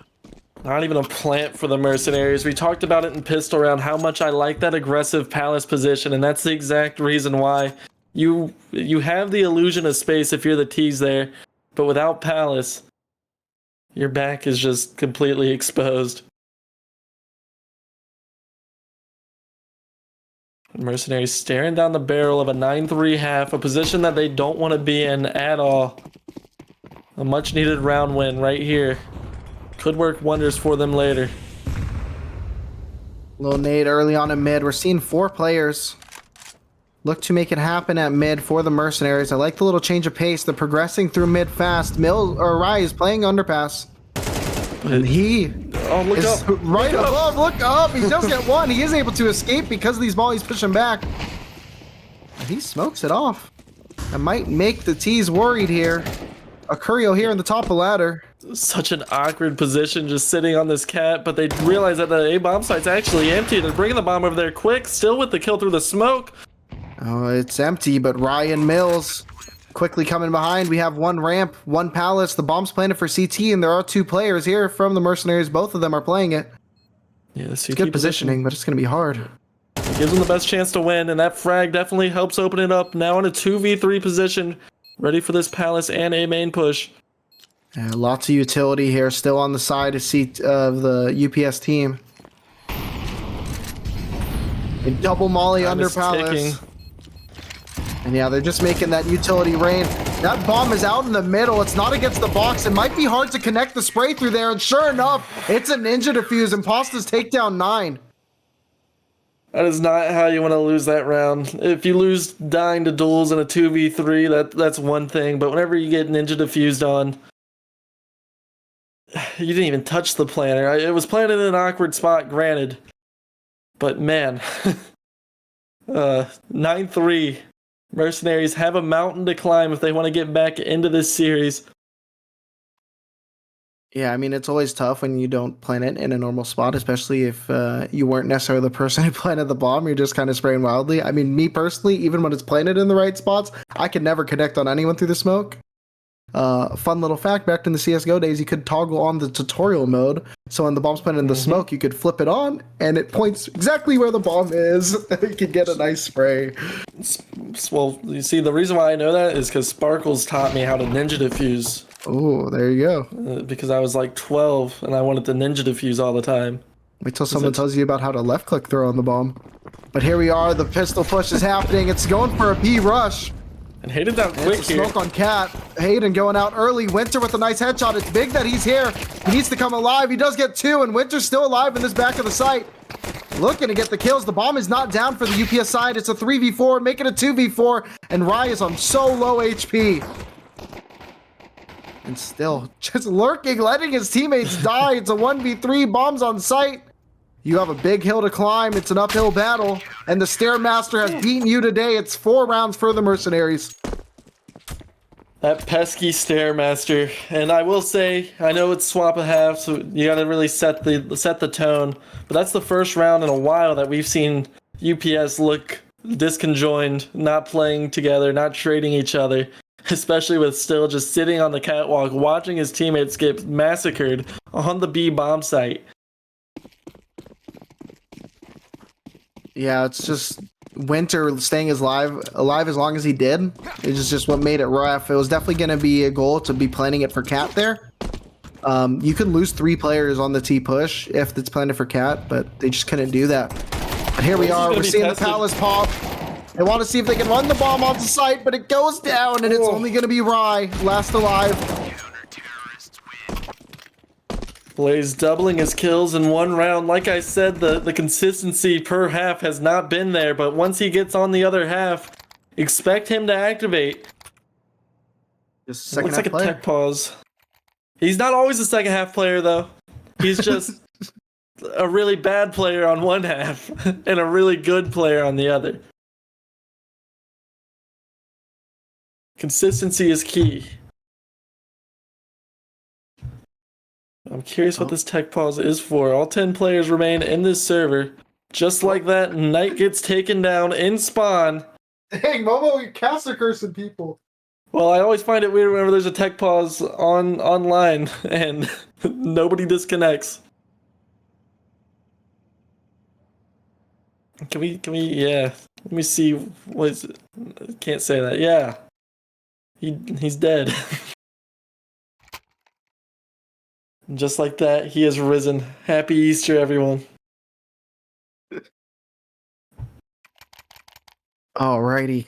Not even a plant for the Mercenaries. We talked about it in Pistol Round, how much I like that aggressive Palace position, and that's the exact reason why. You have the illusion of space if you're the T's there, but without Palace, your back is just completely exposed. Mercenaries staring down the barrel of a 9-3 half, a position that they don't want to be in at all. A much needed round win right here. Could work wonders for them later. Little nade early on in mid. We're seeing 4 players look to make it happen at mid for the Mercenaries. I like the little change of pace. They're progressing through mid fast. Rye is playing underpass. And he look up. Right above. Look up. He does get 1. He is able to escape because of these volleys push him back. And he smokes it off. That might make the T's worried here. A Curio here in the top of ladder. Such an awkward position just sitting on this cat, but they realize that the A bomb site's actually empty. They're bringing the bomb over there quick, still with the kill through the smoke. Oh, it's empty, but Ryan Mills quickly coming behind. We have one ramp, one palace. The bomb's planted for CT, and there are 2 players here from the Mercenaries. Both of them are playing it. Yeah, It's good positioning, but it's going to be hard. It gives them the best chance to win, and that frag definitely helps open it up. Now in a 2v3 position, ready for this palace and A main push. Yeah, lots of utility here, still on the side of the UPS team. And double molly under palace. And yeah, they're just making that utility rain. That bomb is out in the middle. It's not against the box. It might be hard to connect the spray through there. And sure enough, it's a ninja defuse. Impastas take down 9. That is not how you want to lose that round. If you lose dying to duels in a 2v3, that's one thing. But whenever you get ninja diffused on, you didn't even touch the planter. It was planted in an awkward spot, granted. But man, 9-3. Mercenaries have a mountain to climb if they want to get back into this series. Yeah, I mean, it's always tough when you don't plant it in a normal spot, especially if you weren't necessarily the person who planted the bomb. You're just kind of spraying wildly. I mean, me personally, even when it's planted in the right spots, I can never connect on anyone through the smoke. Fun little fact, back in the CSGO days, you could toggle on the tutorial mode. So when the bomb's planted in the smoke, you could flip it on, and it points exactly where the bomb is. You could get a nice spray. Well, you see, the reason why I know that is because Sparkles taught me how to ninja diffuse. Oh, there you go. Because I was like 12, and I wanted to ninja diffuse all the time. Wait till someone tells you about how to left-click throw on the bomb. But here we are, the pistol push is happening. It's going for a B rush. And Hayden down quick it's a here. Smoke on Cat. Hayden going out early. Winter with a nice headshot. It's big that he's here. He needs to come alive. He does get 2, and Winter's still alive in this back of the site. Looking to get the kills. The bomb is not down for the UPS side. It's a 3v4, make it a 2v4, and Rye is on so low HP. And still just lurking, letting his teammates die. It's a 1v3, bombs on site. You have a big hill to climb. It's an uphill battle, and the Stairmaster has beaten you today. It's 4 rounds for the Mercenaries. That pesky Stairmaster. And I will say, I know it's swap a half, so you gotta really set the tone. But that's the first round in a while that we've seen UPS look disconjoined, not playing together, not trading each other. Especially with Still just sitting on the catwalk, watching his teammates get massacred on the B bomb site. Yeah, it's just Winter staying alive as long as he did. It's just what made it rough. It was definitely going to be a goal to be planning it for Cat there. You could lose 3 players on the T push if it's planted for Cat, but they just couldn't do that. But here we are. We're seeing the Palace pop. They want to see if they can run the bomb onto site, but it goes down, and it's only going to be Rye last alive. Blaze doubling his kills in 1 round. Like I said, the consistency per half has not been there, but once he gets on the other half, expect him to activate. Just second looks like player. A tech pause. He's not always a second half player, though. He's just a really bad player on one half and a really good player on the other. Consistency is key. I'm curious what this tech pause is for. All 10 players remain in this server. Just like that, Knight gets taken down in spawn. Dang, Momo, you're caster cursing people. Well, I always find it weird whenever there's a tech pause online and nobody disconnects. Can we, yeah. Let me see, what is it? Can't say that, yeah. He's dead. Just like that, he has risen. Happy Easter, everyone. Alrighty.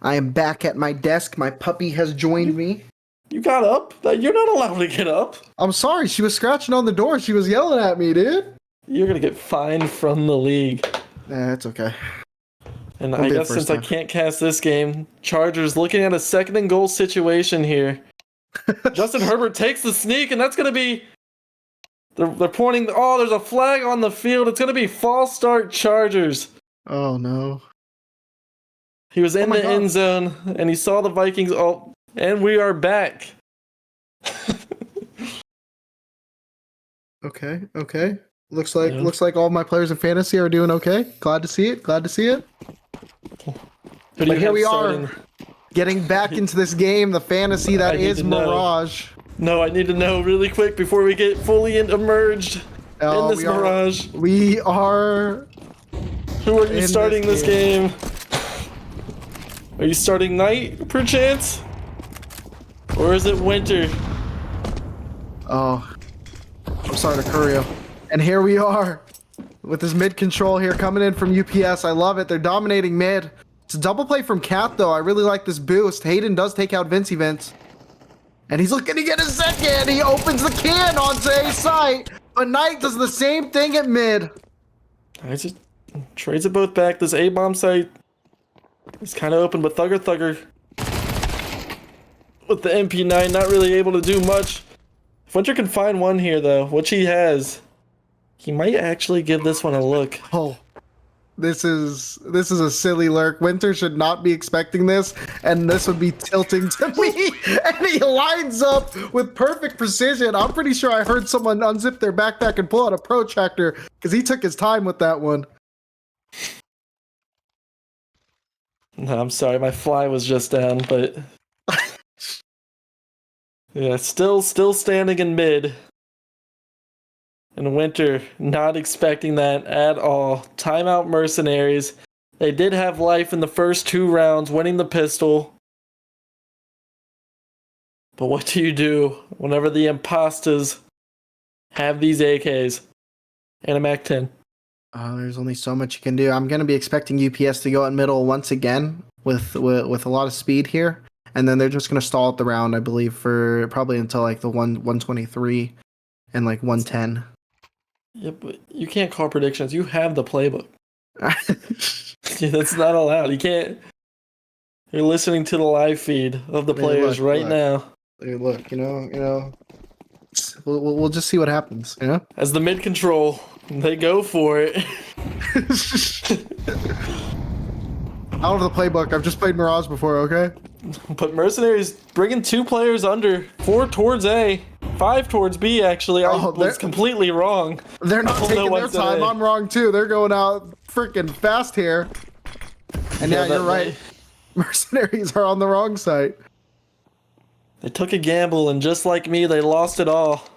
I am back at my desk. My puppy has joined me. You got up? You're not allowed to get up. I'm sorry, she was scratching on the door. She was yelling at me, dude. You're gonna get fined from the league. Nah, it's okay. And I guess since I can't cast this game, Chargers looking at a 2nd and goal situation here. Justin Herbert takes the sneak, and that's going to be... They're pointing... Oh, there's a flag on the field. It's going to be false start Chargers. Oh, no. He was in the end zone, and he saw the Vikings... Oh, and we are back. Okay. Okay. Yeah. Looks like all my players in fantasy are doing okay. Glad to see it. Glad to see it. Who do But you here have we starting? are, getting back into this game, the fantasy that I need is to know. Mirage. No, I need to know really quick before we get fully immersed in Oh, this Mirage. we are Who are you in this starting this game? Are you starting Knight, perchance? Or is it Winter? Oh, I'm starting to Courier. And here we are with this mid control here coming in from UPS. I love it. They're dominating mid. It's a double play from Cat though. I really like this boost. Hayden does take out Vincey Vince. And he's looking to get a second. He opens the can onto A site. But Knight does the same thing at mid. I just trades it both back. This A-bomb site is kind of open, but Thugger with the MP9 not really able to do much. If Winter can find one here though, which he has, he might actually give this one a look. Oh, this is a silly lurk. Winter should not be expecting this, and this would be tilting to me. And he lines up with perfect precision. I'm pretty sure I heard someone unzip their backpack and pull out a protractor because he took his time with that one. No, I'm sorry, my fly was just down, but yeah, still standing in mid. And Winter not expecting that at all. Timeout Mercenaries. They did have life in the first 2 rounds, winning the pistol. But what do you do whenever the Impastas have these AKs and a MAC-10? There's only so much you can do. I'm gonna be expecting UPS to go in middle once again with a lot of speed here, and then they're just gonna stall at the round, I believe, for probably until like the 123 and like 110. Yeah, but you can't call predictions. You have the playbook. That's not allowed. You can't. You're listening to the live feed of the players right now. Look, we'll just see what happens, you know? As the mid control, they go for it. Out of the playbook. I've just played Mirage before, okay? But Mercenaries bringing 2 players under, 4 towards A, 5 towards B. Actually, I was completely wrong. They're not taking their time. I'm wrong too. They're going out freaking fast here. And yeah, you're right. Mercenaries are on the wrong side. They took a gamble, and just like me, they lost it all.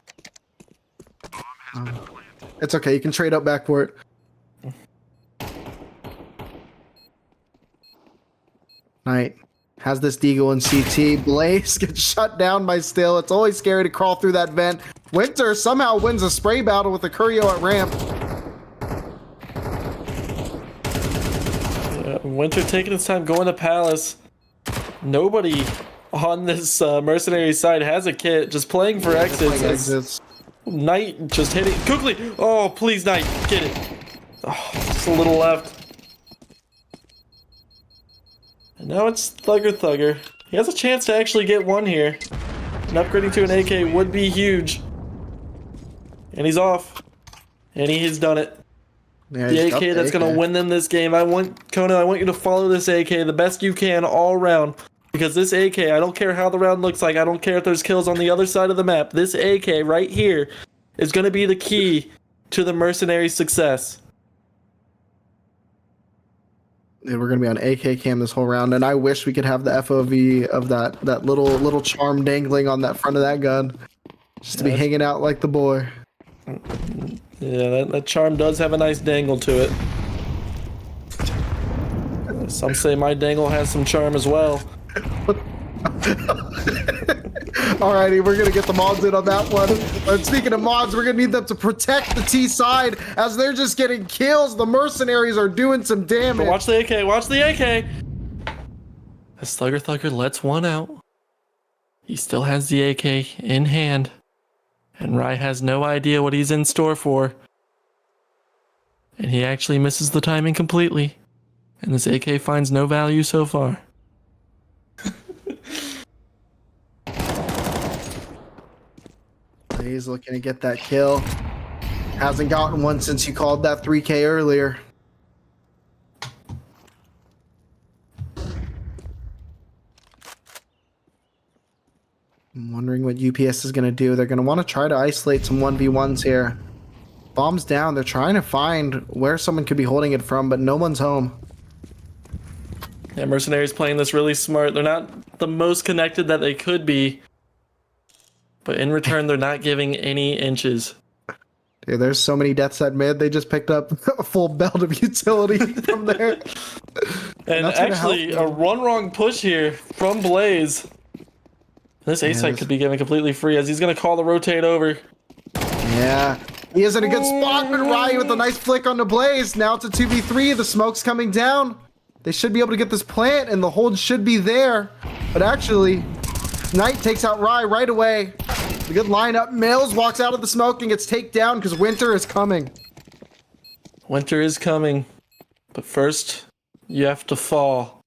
It's okay. You can trade up back for it. Knight has this Deagle in CT. Blaze gets shut down by Still. It's always scary to crawl through that vent. Winter somehow wins a spray battle with a Curio at ramp. Winter taking his time going to Palace. Nobody on this mercenary side has a kit, just playing for exits. Knight just hitting quickly. Oh, please, Knight, get it. Oh, just a little left. And now it's Thugger. He has a chance to actually get one here. And upgrading to an AK would be huge. And he's off. And he has done it. Yeah, the AK that's going to win them this game. I want you to follow this AK the best you can all around. Because this AK, I don't care how the round looks like. I don't care if there's kills on the other side of the map. This AK right here is going to be the key to the Mercenary success. Yeah, we're going to be on AK cam this whole round. And I wish we could have the FOV of that little charm dangling on that front of that gun. Just to be hanging out like the boy. Yeah, that charm does have a nice dangle to it. Some say my dangle has some charm as well. Alrighty, we're gonna get the mods in on that one. But speaking of mods, we're gonna need them to protect the T side as they're just getting kills. The Mercenaries are doing some damage. But watch the AK, watch the AK! As Thugger lets one out. He still has the AK in hand. And Rye has no idea what he's in store for. And he actually misses the timing completely. And this AK finds no value so far. He's looking to get that kill. Hasn't gotten one since he called that 3K earlier. I'm wondering what UPS is going to do. They're going to want to try to isolate some 1v1s here. Bombs down. They're trying to find where someone could be holding it from, but no one's home. Yeah, Mercenaries playing this really smart. They're not the most connected that they could be, but in return, they're not giving any inches. Dude, there's so many deaths at mid. They just picked up a full belt of utility from there. And actually, a wrong push here from Blaze. This A site could be given completely free as he's going to call the rotate over. Yeah, he is in a good spot, but Ryan with a nice flick on the Blaze. Now it's a 2v3. The smoke's coming down. They should be able to get this plant, and the hold should be there. But actually, Knight takes out Rye right away. A good lineup. Mills walks out of the smoke and gets taken down because Winter is coming. Winter is coming. But first, you have to fall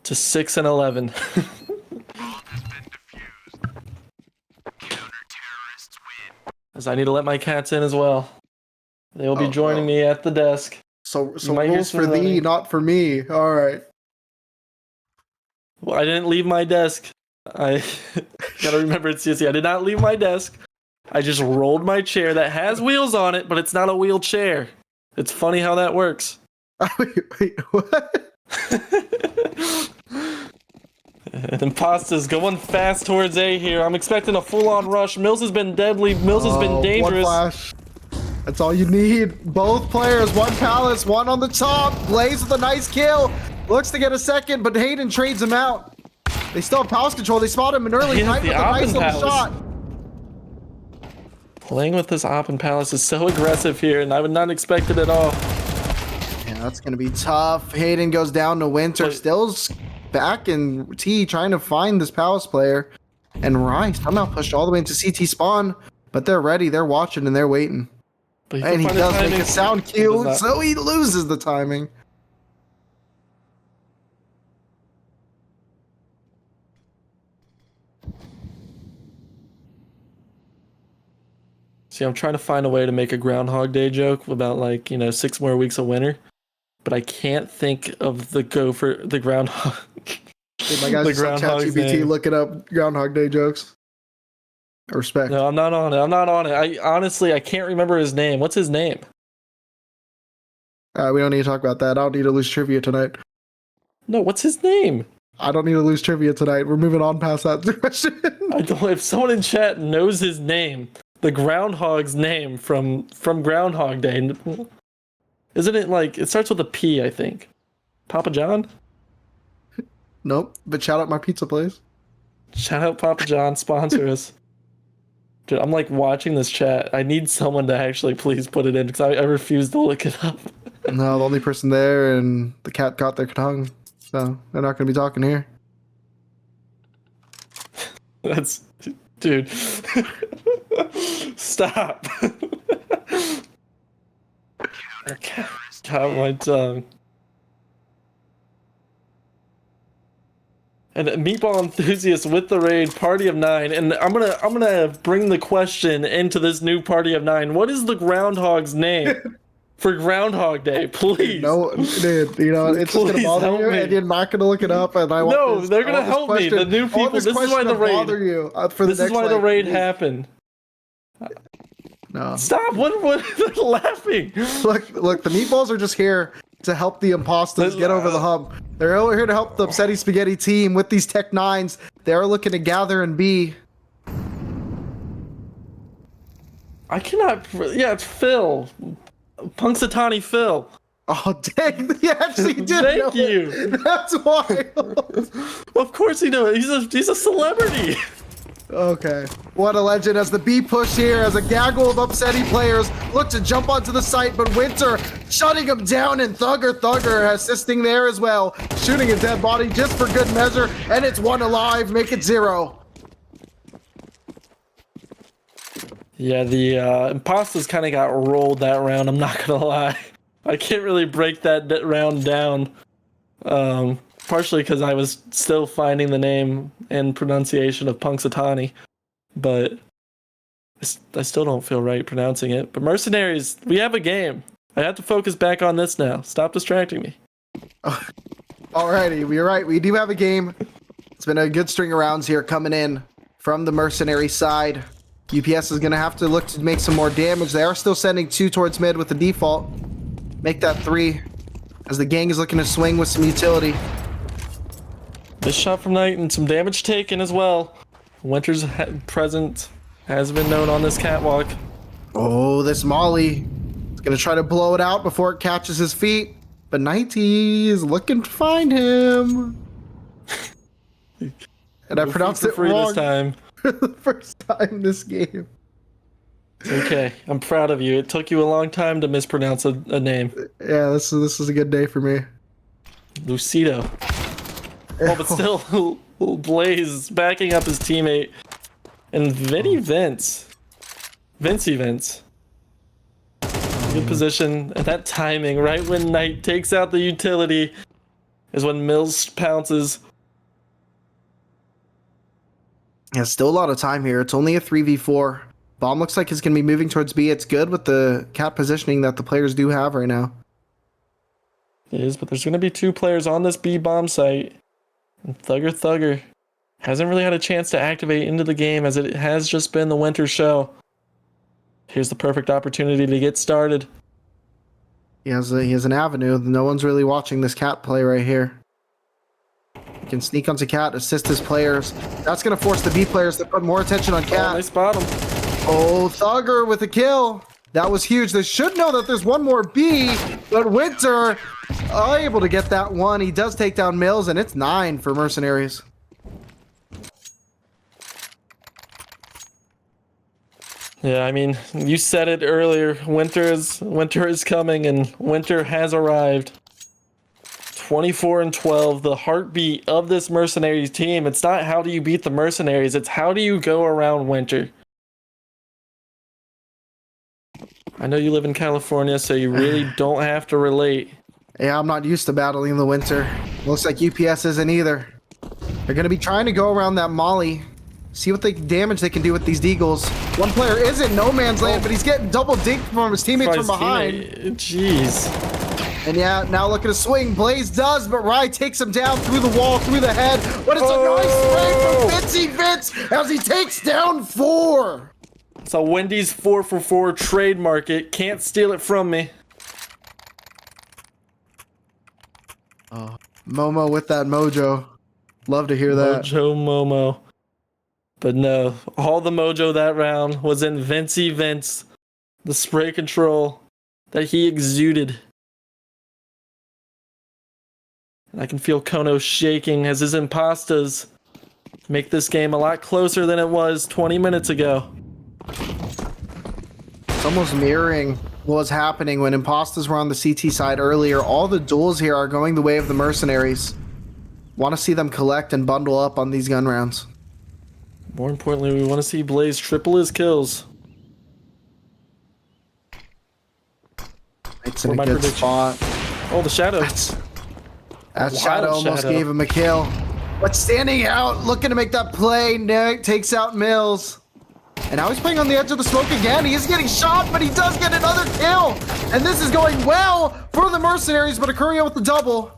to 6 and 11. As I need to let my cats in as well. They will be joining me at the desk. So rules for thee, not for me. All right. Well, I didn't leave my desk. I gotta remember it's CSC. I did not leave my desk. I just rolled my chair that has wheels on it, but it's not a wheelchair. It's funny how that works. Wait, what? And Impastas going fast towards A here. I'm expecting a full-on rush. Mills has been deadly. Mills has been dangerous. One flash. That's all you need. Both players, one palace, one on the top. Blaze with a nice kill. Looks to get a second, but Hayden trades him out. They still have palace control. They spot him an early night with a nice little shot. Playing with this op and palace is so aggressive here, and I would not expect it at all. Yeah, that's going to be tough. Hayden goes down to Winter. Still's back in T trying to find this palace player. And Rice somehow pushed all the way into CT spawn, but they're ready. They're watching and they're waiting. And he does make a sound cue, so he loses the timing. See, I'm trying to find a way to make a Groundhog Day joke about, like, 6 more weeks of winter, but I can't think of the groundhog. Hey, my guys, ChatGPT looking up Groundhog Day jokes. I respect. No, I'm not on it. I honestly can't remember his name. What's his name? We don't need to talk about that. I don't need to lose trivia tonight. No, what's his name? I don't need to lose trivia tonight. We're moving on past that question. If someone in chat knows his name, the groundhog's name from Groundhog Day, isn't it like it starts with a P? I think. Papa John. Nope. But shout out my pizza place. Shout out Papa John, sponsor us. Dude, I'm like watching this chat. I need someone to actually please put it in because I refuse to look it up. No, the only person there and the cat got their tongue. So they're not going to be talking here. That's... Dude. Stop. Got my tongue. And Meatball Enthusiast with the raid, Party of 9. And I'm gonna bring the question into this new Party of 9. What is the Groundhog's name for Groundhog Day? Please. No, dude, it's just gonna bother you, and you're not gonna look it up. And I want they're gonna help me. The new people. This is why the raid. Bother you this is why the raid happened. No. Stop! What? They're laughing. Look. The meatballs are just here to help the imposters get over the hump. They're over here to help the Upsetty Spaghetti team with these Tech 9s. They're looking to gather and B. I cannot. Yeah, it's Phil. Punxsutawney Phil. Oh, dang. He actually did. Thank you. That's wild. Of course he knows. He's a celebrity. Okay. What a legend as the B push here as a gaggle of Upsetty players look to jump onto the site, but Winter shutting him down and Thugger assisting there as well. Shooting a dead body just for good measure, and it's 1 alive, make it 0. Yeah, the Impastas kind of got rolled that round, I'm not gonna lie. I can't really break that round down. Partially because I was still finding the name and pronunciation of Punxsutawney, but I still don't feel right pronouncing it. But Mercenaries, we have a game. I have to focus back on this now. Stop distracting me. Alrighty, you're right. We do have a game. It's been a good string of rounds here coming in from the Mercenary side. UPS is going to have to look to make some more damage. They are still sending 2 towards mid with the default. Make that 3 as the gang is looking to swing with some utility. This shot from Knight and some damage taken as well. Winter's present has been known on this catwalk. Oh, this Molly is going to try to blow it out before it catches his feet. But Nighty is looking to find him. And I pronounced it wrong this time. for the first time this game. Okay, I'm proud of you. It took you a long time to mispronounce a name. Yeah, this is a good day for me. Lucido. Oh, but still, Blaze backing up his teammate. And Vince. Good position. And that timing, right when Knight takes out the utility, is when Mills pounces. Yeah, still a lot of time here. It's only a 3v4. Bomb looks like it's going to be moving towards B. It's good with the cat positioning that the players do have right now. It is, but there's going to be 2 players on this B bomb site. And Thugger hasn't really had a chance to activate into the game as it has just been the Winter show. Here's the perfect opportunity to get started. He has an avenue. No one's really watching this cat play right here. He can sneak onto cat, assist his players. That's going to force the B players to put more attention on cat. Oh, they spot him. Oh, Thugger with a kill. That was huge. They should know that there's one more B, but Winter able to get that one. He does take down Mills, and it's 9 for Mercenaries. Yeah, I mean, you said it earlier. Winter is coming, and Winter has arrived. 24-12, the heartbeat of this Mercenaries team. It's not how do you beat the Mercenaries, it's how do you go around Winter. I know you live in California, so you really don't have to relate. Yeah, I'm not used to battling the Winter. Looks like UPS isn't either. They're going to be trying to go around that Molly. See what damage they can do with these deagles. One player is in no man's land, but he's getting double dinked from his teammates from behind. Jeez. And yeah, now look at a swing. Blaze does, but Rye takes him down through the wall, through the head. But it's a nice spray from Vince as he takes down 4. It's a Wendy's 4-for-4 trademark. It can't steal it from me. Momo with that mojo. Love to hear that. Momo. But no, all the mojo that round was in Vince. The spray control that he exuded. And I can feel Kono shaking as his Impastas make this game a lot closer than it was 20 minutes ago. It's almost mirroring what was happening when Impastas were on the CT side earlier. All the duels here are going the way of the Mercenaries. Want to see them collect and bundle up on these gun rounds. More importantly, we want to see Blaze triple his kills. It's in a good spot. Oh, the Shadow. That Shadow almost gave him a kill. But standing out, looking to make that play. Nick takes out Mills. And now he's playing on the edge of the smoke again. He is getting shot, but he does get another kill. And this is going well for the Mercenaries, but Akuria with the double.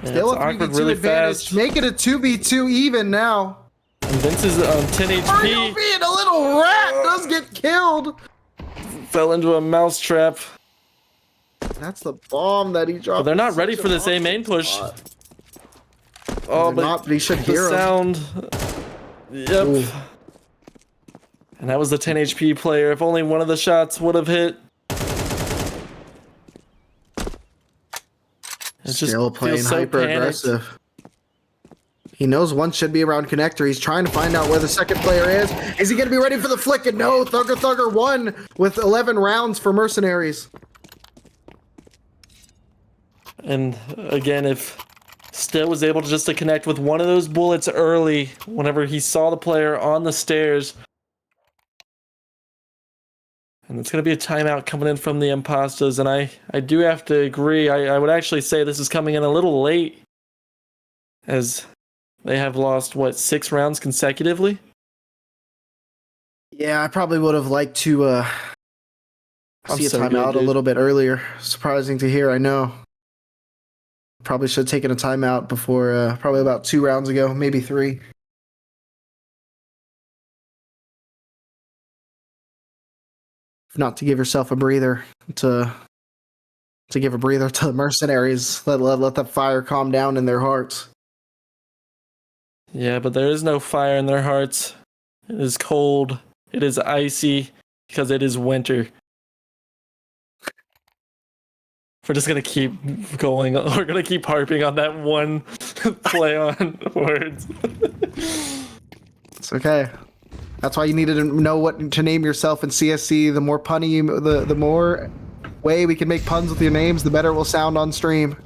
Yeah, still a 3v2 really advantage. Fast. Make it a 2v2 even now. And Vince is on 10 HP. Mario being a little rat does get killed. Fell into a mousetrap. That's the bomb that he dropped. But they're not ready for this A main push. Oh, but he should hear sound. Yep. Ooh. And that was the 10 HP player. If only one of the shots would have hit. It's still playing hyper aggressive. He knows one should be around connector. He's trying to find out where the second player is. Is he going to be ready for the flick? And no, Thugger won with 11 rounds for Mercenaries. And again, if Still was able to just to connect with one of those bullets early whenever he saw the player on the stairs. And it's going to be a timeout coming in from the Impastas, and I do have to agree. I would actually say this is coming in a little late, as they have lost, what, 6 rounds consecutively? Yeah, I probably would have liked to see a timeout a little bit earlier. Surprising to hear, I know. Probably should have taken a timeout before, probably about 2 rounds ago, maybe 3. If not to give yourself a breather, to give a breather to the mercenaries. Let that fire calm down in their hearts. Yeah, but there is no fire in their hearts. It is cold. It is icy because it is winter. We're just gonna keep going. We're gonna keep harping on that one play on words. It's okay. That's why you needed to know what to name yourself in CSC. The more punny, the more way we can make puns with your names, the better it will sound on stream.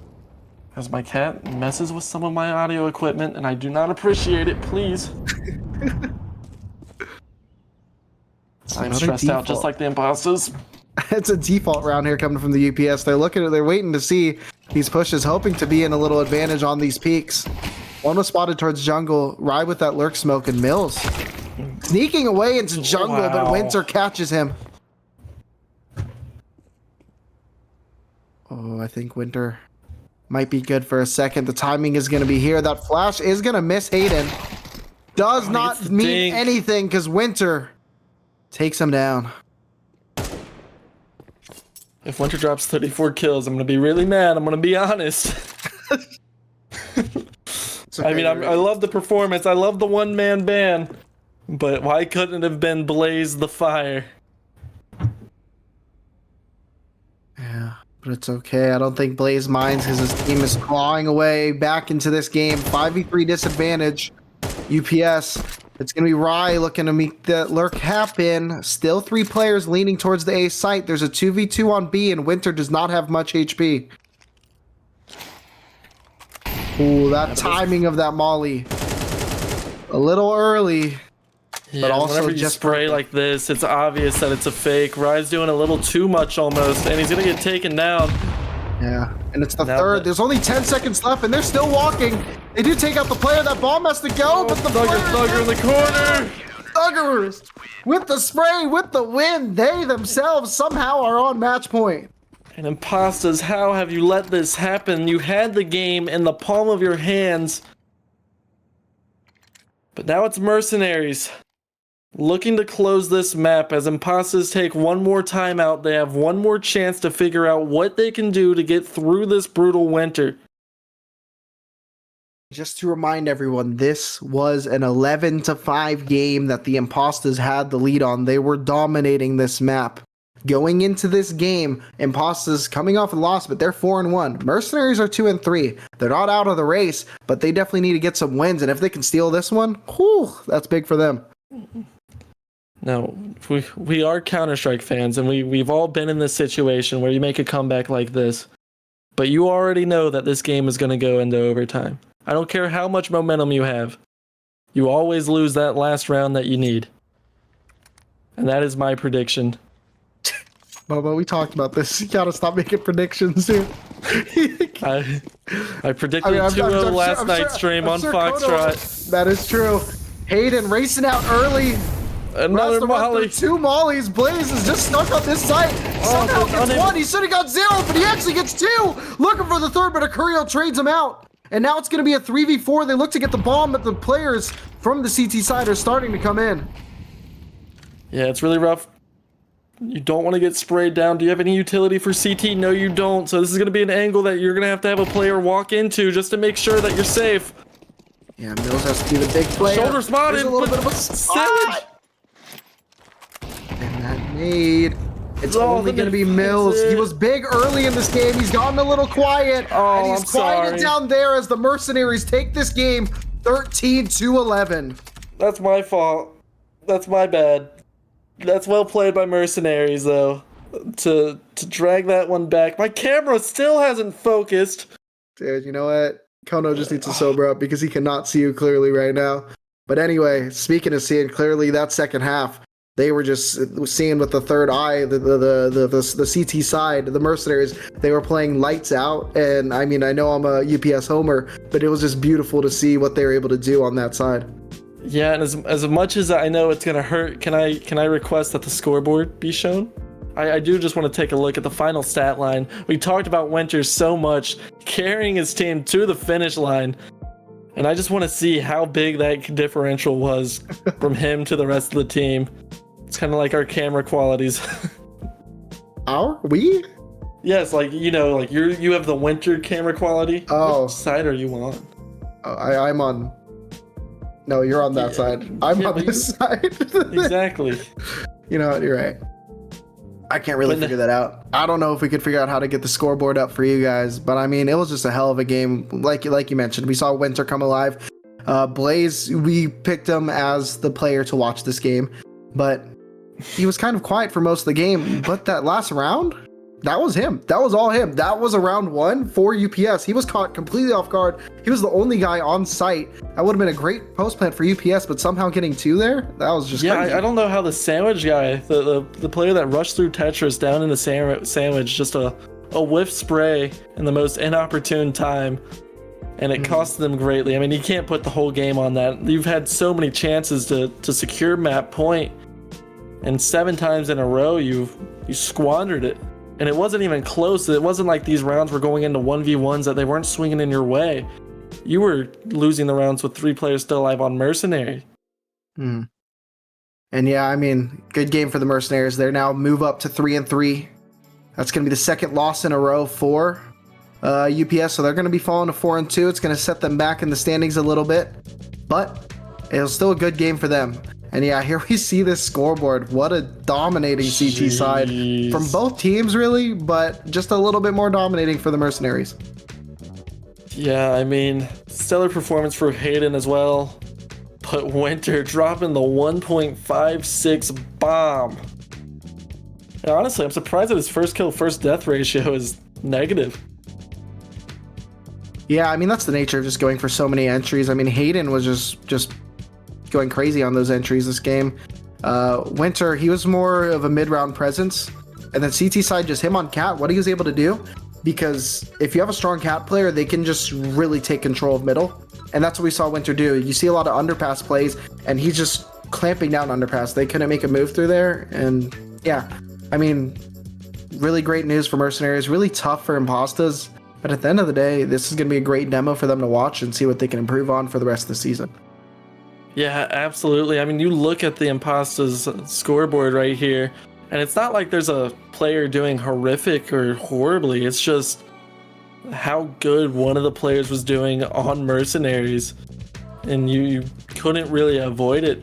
As my cat messes with some of my audio equipment, and I do not appreciate it, please. I'm stressed out just like the Impastas. It's a default round here coming from the UPS. They're waiting to see these pushes, hoping to be in a little advantage on these peaks. One was spotted towards jungle, ride with that lurk smoke, and Mills sneaking away into jungle, but Winter catches him. Oh, I think Winter might be good for a second. The timing is going to be here. That flash is going to miss Hayden. Does not mean anything because Winter takes him down. If Winter drops 34 kills, I'm going to be really mad. I'm going to be honest. I mean, I love the performance. I love the one-man band. But why couldn't it have been Blaze the Fire? Yeah, but it's okay. I don't think Blaze minds because his team is clawing away back into this game. 5v3 disadvantage. UPS. It's going to be Rye looking to make the lurk happen. Still 3 players leaning towards the A site. There's a 2v2 on B, and Winter does not have much HP. Ooh, that timing of that molly. A little early. Yeah, but also whenever you just spray like this, it's obvious that it's a fake. Rye's doing a little too much almost, and he's going to get taken down. Yeah, and it's the third. There's only 10 seconds left, and they're still walking. They do take out the player. That bomb has to go, but the Thugger in the corner. Thuggers with the spray, with the win. They themselves somehow are on match point. And Impastas, how have you let this happen? You had the game in the palm of your hands. But now it's Mercenaries looking to close this map. As Impastas take one more timeout, they have one more chance to figure out what they can do to get through this brutal winter. Just to remind everyone, this was an 11-5 game that the Impastas had the lead on. They were dominating this map. Going into this game, Impastas coming off a loss, but they're 4-1. Mercenaries are 2-3. They're not out of the race, but they definitely need to get some wins. And if they can steal this one, whew, that's big for them. Now, we are Counter-Strike fans, and we've all been in this situation where you make a comeback like this. But you already know that this game is going to go into overtime. I don't care how much momentum you have. You always lose that last round that you need. And that is my prediction. Bobo, we talked about this. You gotta stop making predictions, dude. I predicted 2-0 last night's stream on Foxtrot. That is true. Hayden racing out early. Another molly. 2 mollies. Blaze is just stuck on this site. Somehow gets 1. He should have got 0, but he actually gets 2. Looking for the 3rd, but Akurio trades him out. And now it's going to be a 3v4. They look to get the bomb, but the players from the CT side are starting to come in. Yeah, it's really rough. You don't want to get sprayed down. Do you have any utility for CT? No, you don't. So this is going to be an angle that you're going to have a player walk into just to make sure that you're safe. Yeah, Mills has to be the big player. Shoulder spotted. There's a little bit of a spot. And that nade. It's only going to be Mills. He was big early in this game. He's gotten a little quiet. Oh, and he's quieted down there as the Mercenaries take this game 13-11. That's my fault. That's my bad. That's well played by Mercenaries, though. To drag that one back. My camera still hasn't focused. Dude, you know what? Kono just needs to sober up because he cannot see you clearly right now. But anyway, speaking of seeing clearly, that second half, they were just seeing with the third eye, the CT side, the Mercenaries. They were playing lights out, and I mean, I know I'm a UPS homer, but it was just beautiful to see what they were able to do on that side. Yeah, and as much as I know it's gonna hurt, can I request that the scoreboard be shown? I do just want to take a look at the final stat line. We talked about Winter so much, carrying his team to the finish line. And I just want to see how big that differential was from him to the rest of the team. It's kind of like our camera qualities. We? Yes, like, you know, like you have the Winter camera quality. Oh. Which side are you on? I'm on. No, you're on that side. I'm on this side. Exactly. You know what? You're right. I can't really figure that out. I don't know if we could figure out how to get the scoreboard up for you guys, but I mean, it was just a hell of a game. Like you mentioned, we saw Winter come alive. Blaze, we picked him as the player to watch this game, but he was kind of quiet for most of the game. But that last round, that was him. That was all him. That was a round one for UPS. He was caught completely off guard. He was the only guy on site. That would have been a great post plant for UPS, but somehow getting 2 there, that was just crazy. I don't know how the sandwich guy, the player that rushed through Tetris down in the sandwich, just a whiff spray in the most inopportune time, and it cost them greatly. I mean, you can't put the whole game on that. You've had so many chances to secure map point, and 7 times in a row you squandered it. And it wasn't even close. It wasn't like these rounds were going into 1v1s that they weren't swinging in your way. You were losing the rounds with 3 players still alive on Mercenary. And yeah, I mean, good game for the Mercenaries. They now move up to 3-3. That's going to be the second loss in a row for UPS. So they're going to be falling to 4-2. It's going to set them back in the standings a little bit. But it was still a good game for them. And yeah, here we see this scoreboard. What a dominating CT side from both teams, really, but just a little bit more dominating for the Mercenaries. Yeah, I mean, stellar performance for Hayden as well. But Winter dropping the 1.56 bomb. And honestly, I'm surprised that his first kill, first death ratio is negative. Yeah, I mean, that's the nature of just going for so many entries. I mean, Hayden was just going crazy on those entries this game. Winter, he was more of a mid-round presence, and then CT side, just him on cat, what he was able to do, because if you have a strong cat player, they can just really take control of middle, and that's what we saw Winter do. You see a lot of underpass plays, and he's just clamping down underpass. They couldn't make a move through there, and yeah, I mean, really great news for Mercenaries, really tough for Impastas, but at the end of the day, this is going to be a great demo for them to watch and see what they can improve on for the rest of the season. Yeah, absolutely. I mean, you look at the Impastas scoreboard right here, and it's not like there's a player doing horrific or horribly. It's just how good one of the players was doing on Mercenaries, and you couldn't really avoid it.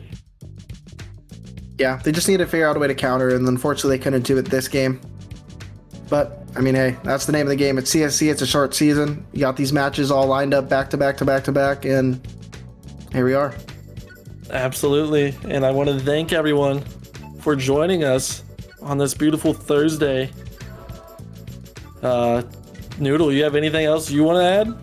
Yeah, they just needed to figure out a way to counter, and unfortunately they couldn't do it this game. But, I mean, hey, that's the name of the game. It's CSC, it's a short season. You got these matches all lined up back to back to back to back, and here we are. Absolutely, and I want to thank everyone for joining us on this beautiful Thursday. Noodle, you have anything else you want to add?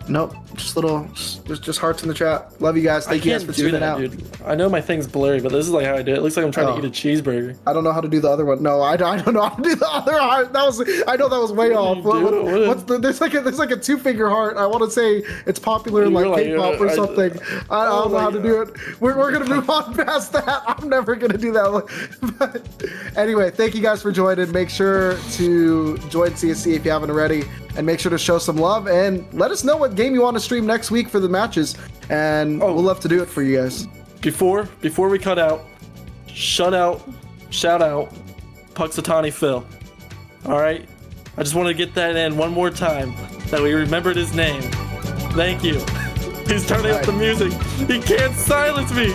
Nope, just hearts in the chat. Love you guys. Thank you guys for tuning out. Dude. I know my thing's blurry, but this is like how I do it. It looks like I'm trying to eat a cheeseburger. I don't know how to do the other one. No, I don't know how to do the other heart. I know that was way off. What's the? There's like a 2-finger heart. I want to say it's popular in like K-pop or something. I don't know how to do it. We're gonna move on past that. I'm never gonna do that. But anyway, thank you guys for joining. Make sure to join CSC if you haven't already, and make sure to show some love and let us know what game you want to stream next week for the matches, and we'll love to do it for you guys. Before we cut out, shout out, Puxatani Phil. All right, I just want to get that in one more time, that we remembered his name. Thank you. He's turning up the music. He can't silence me.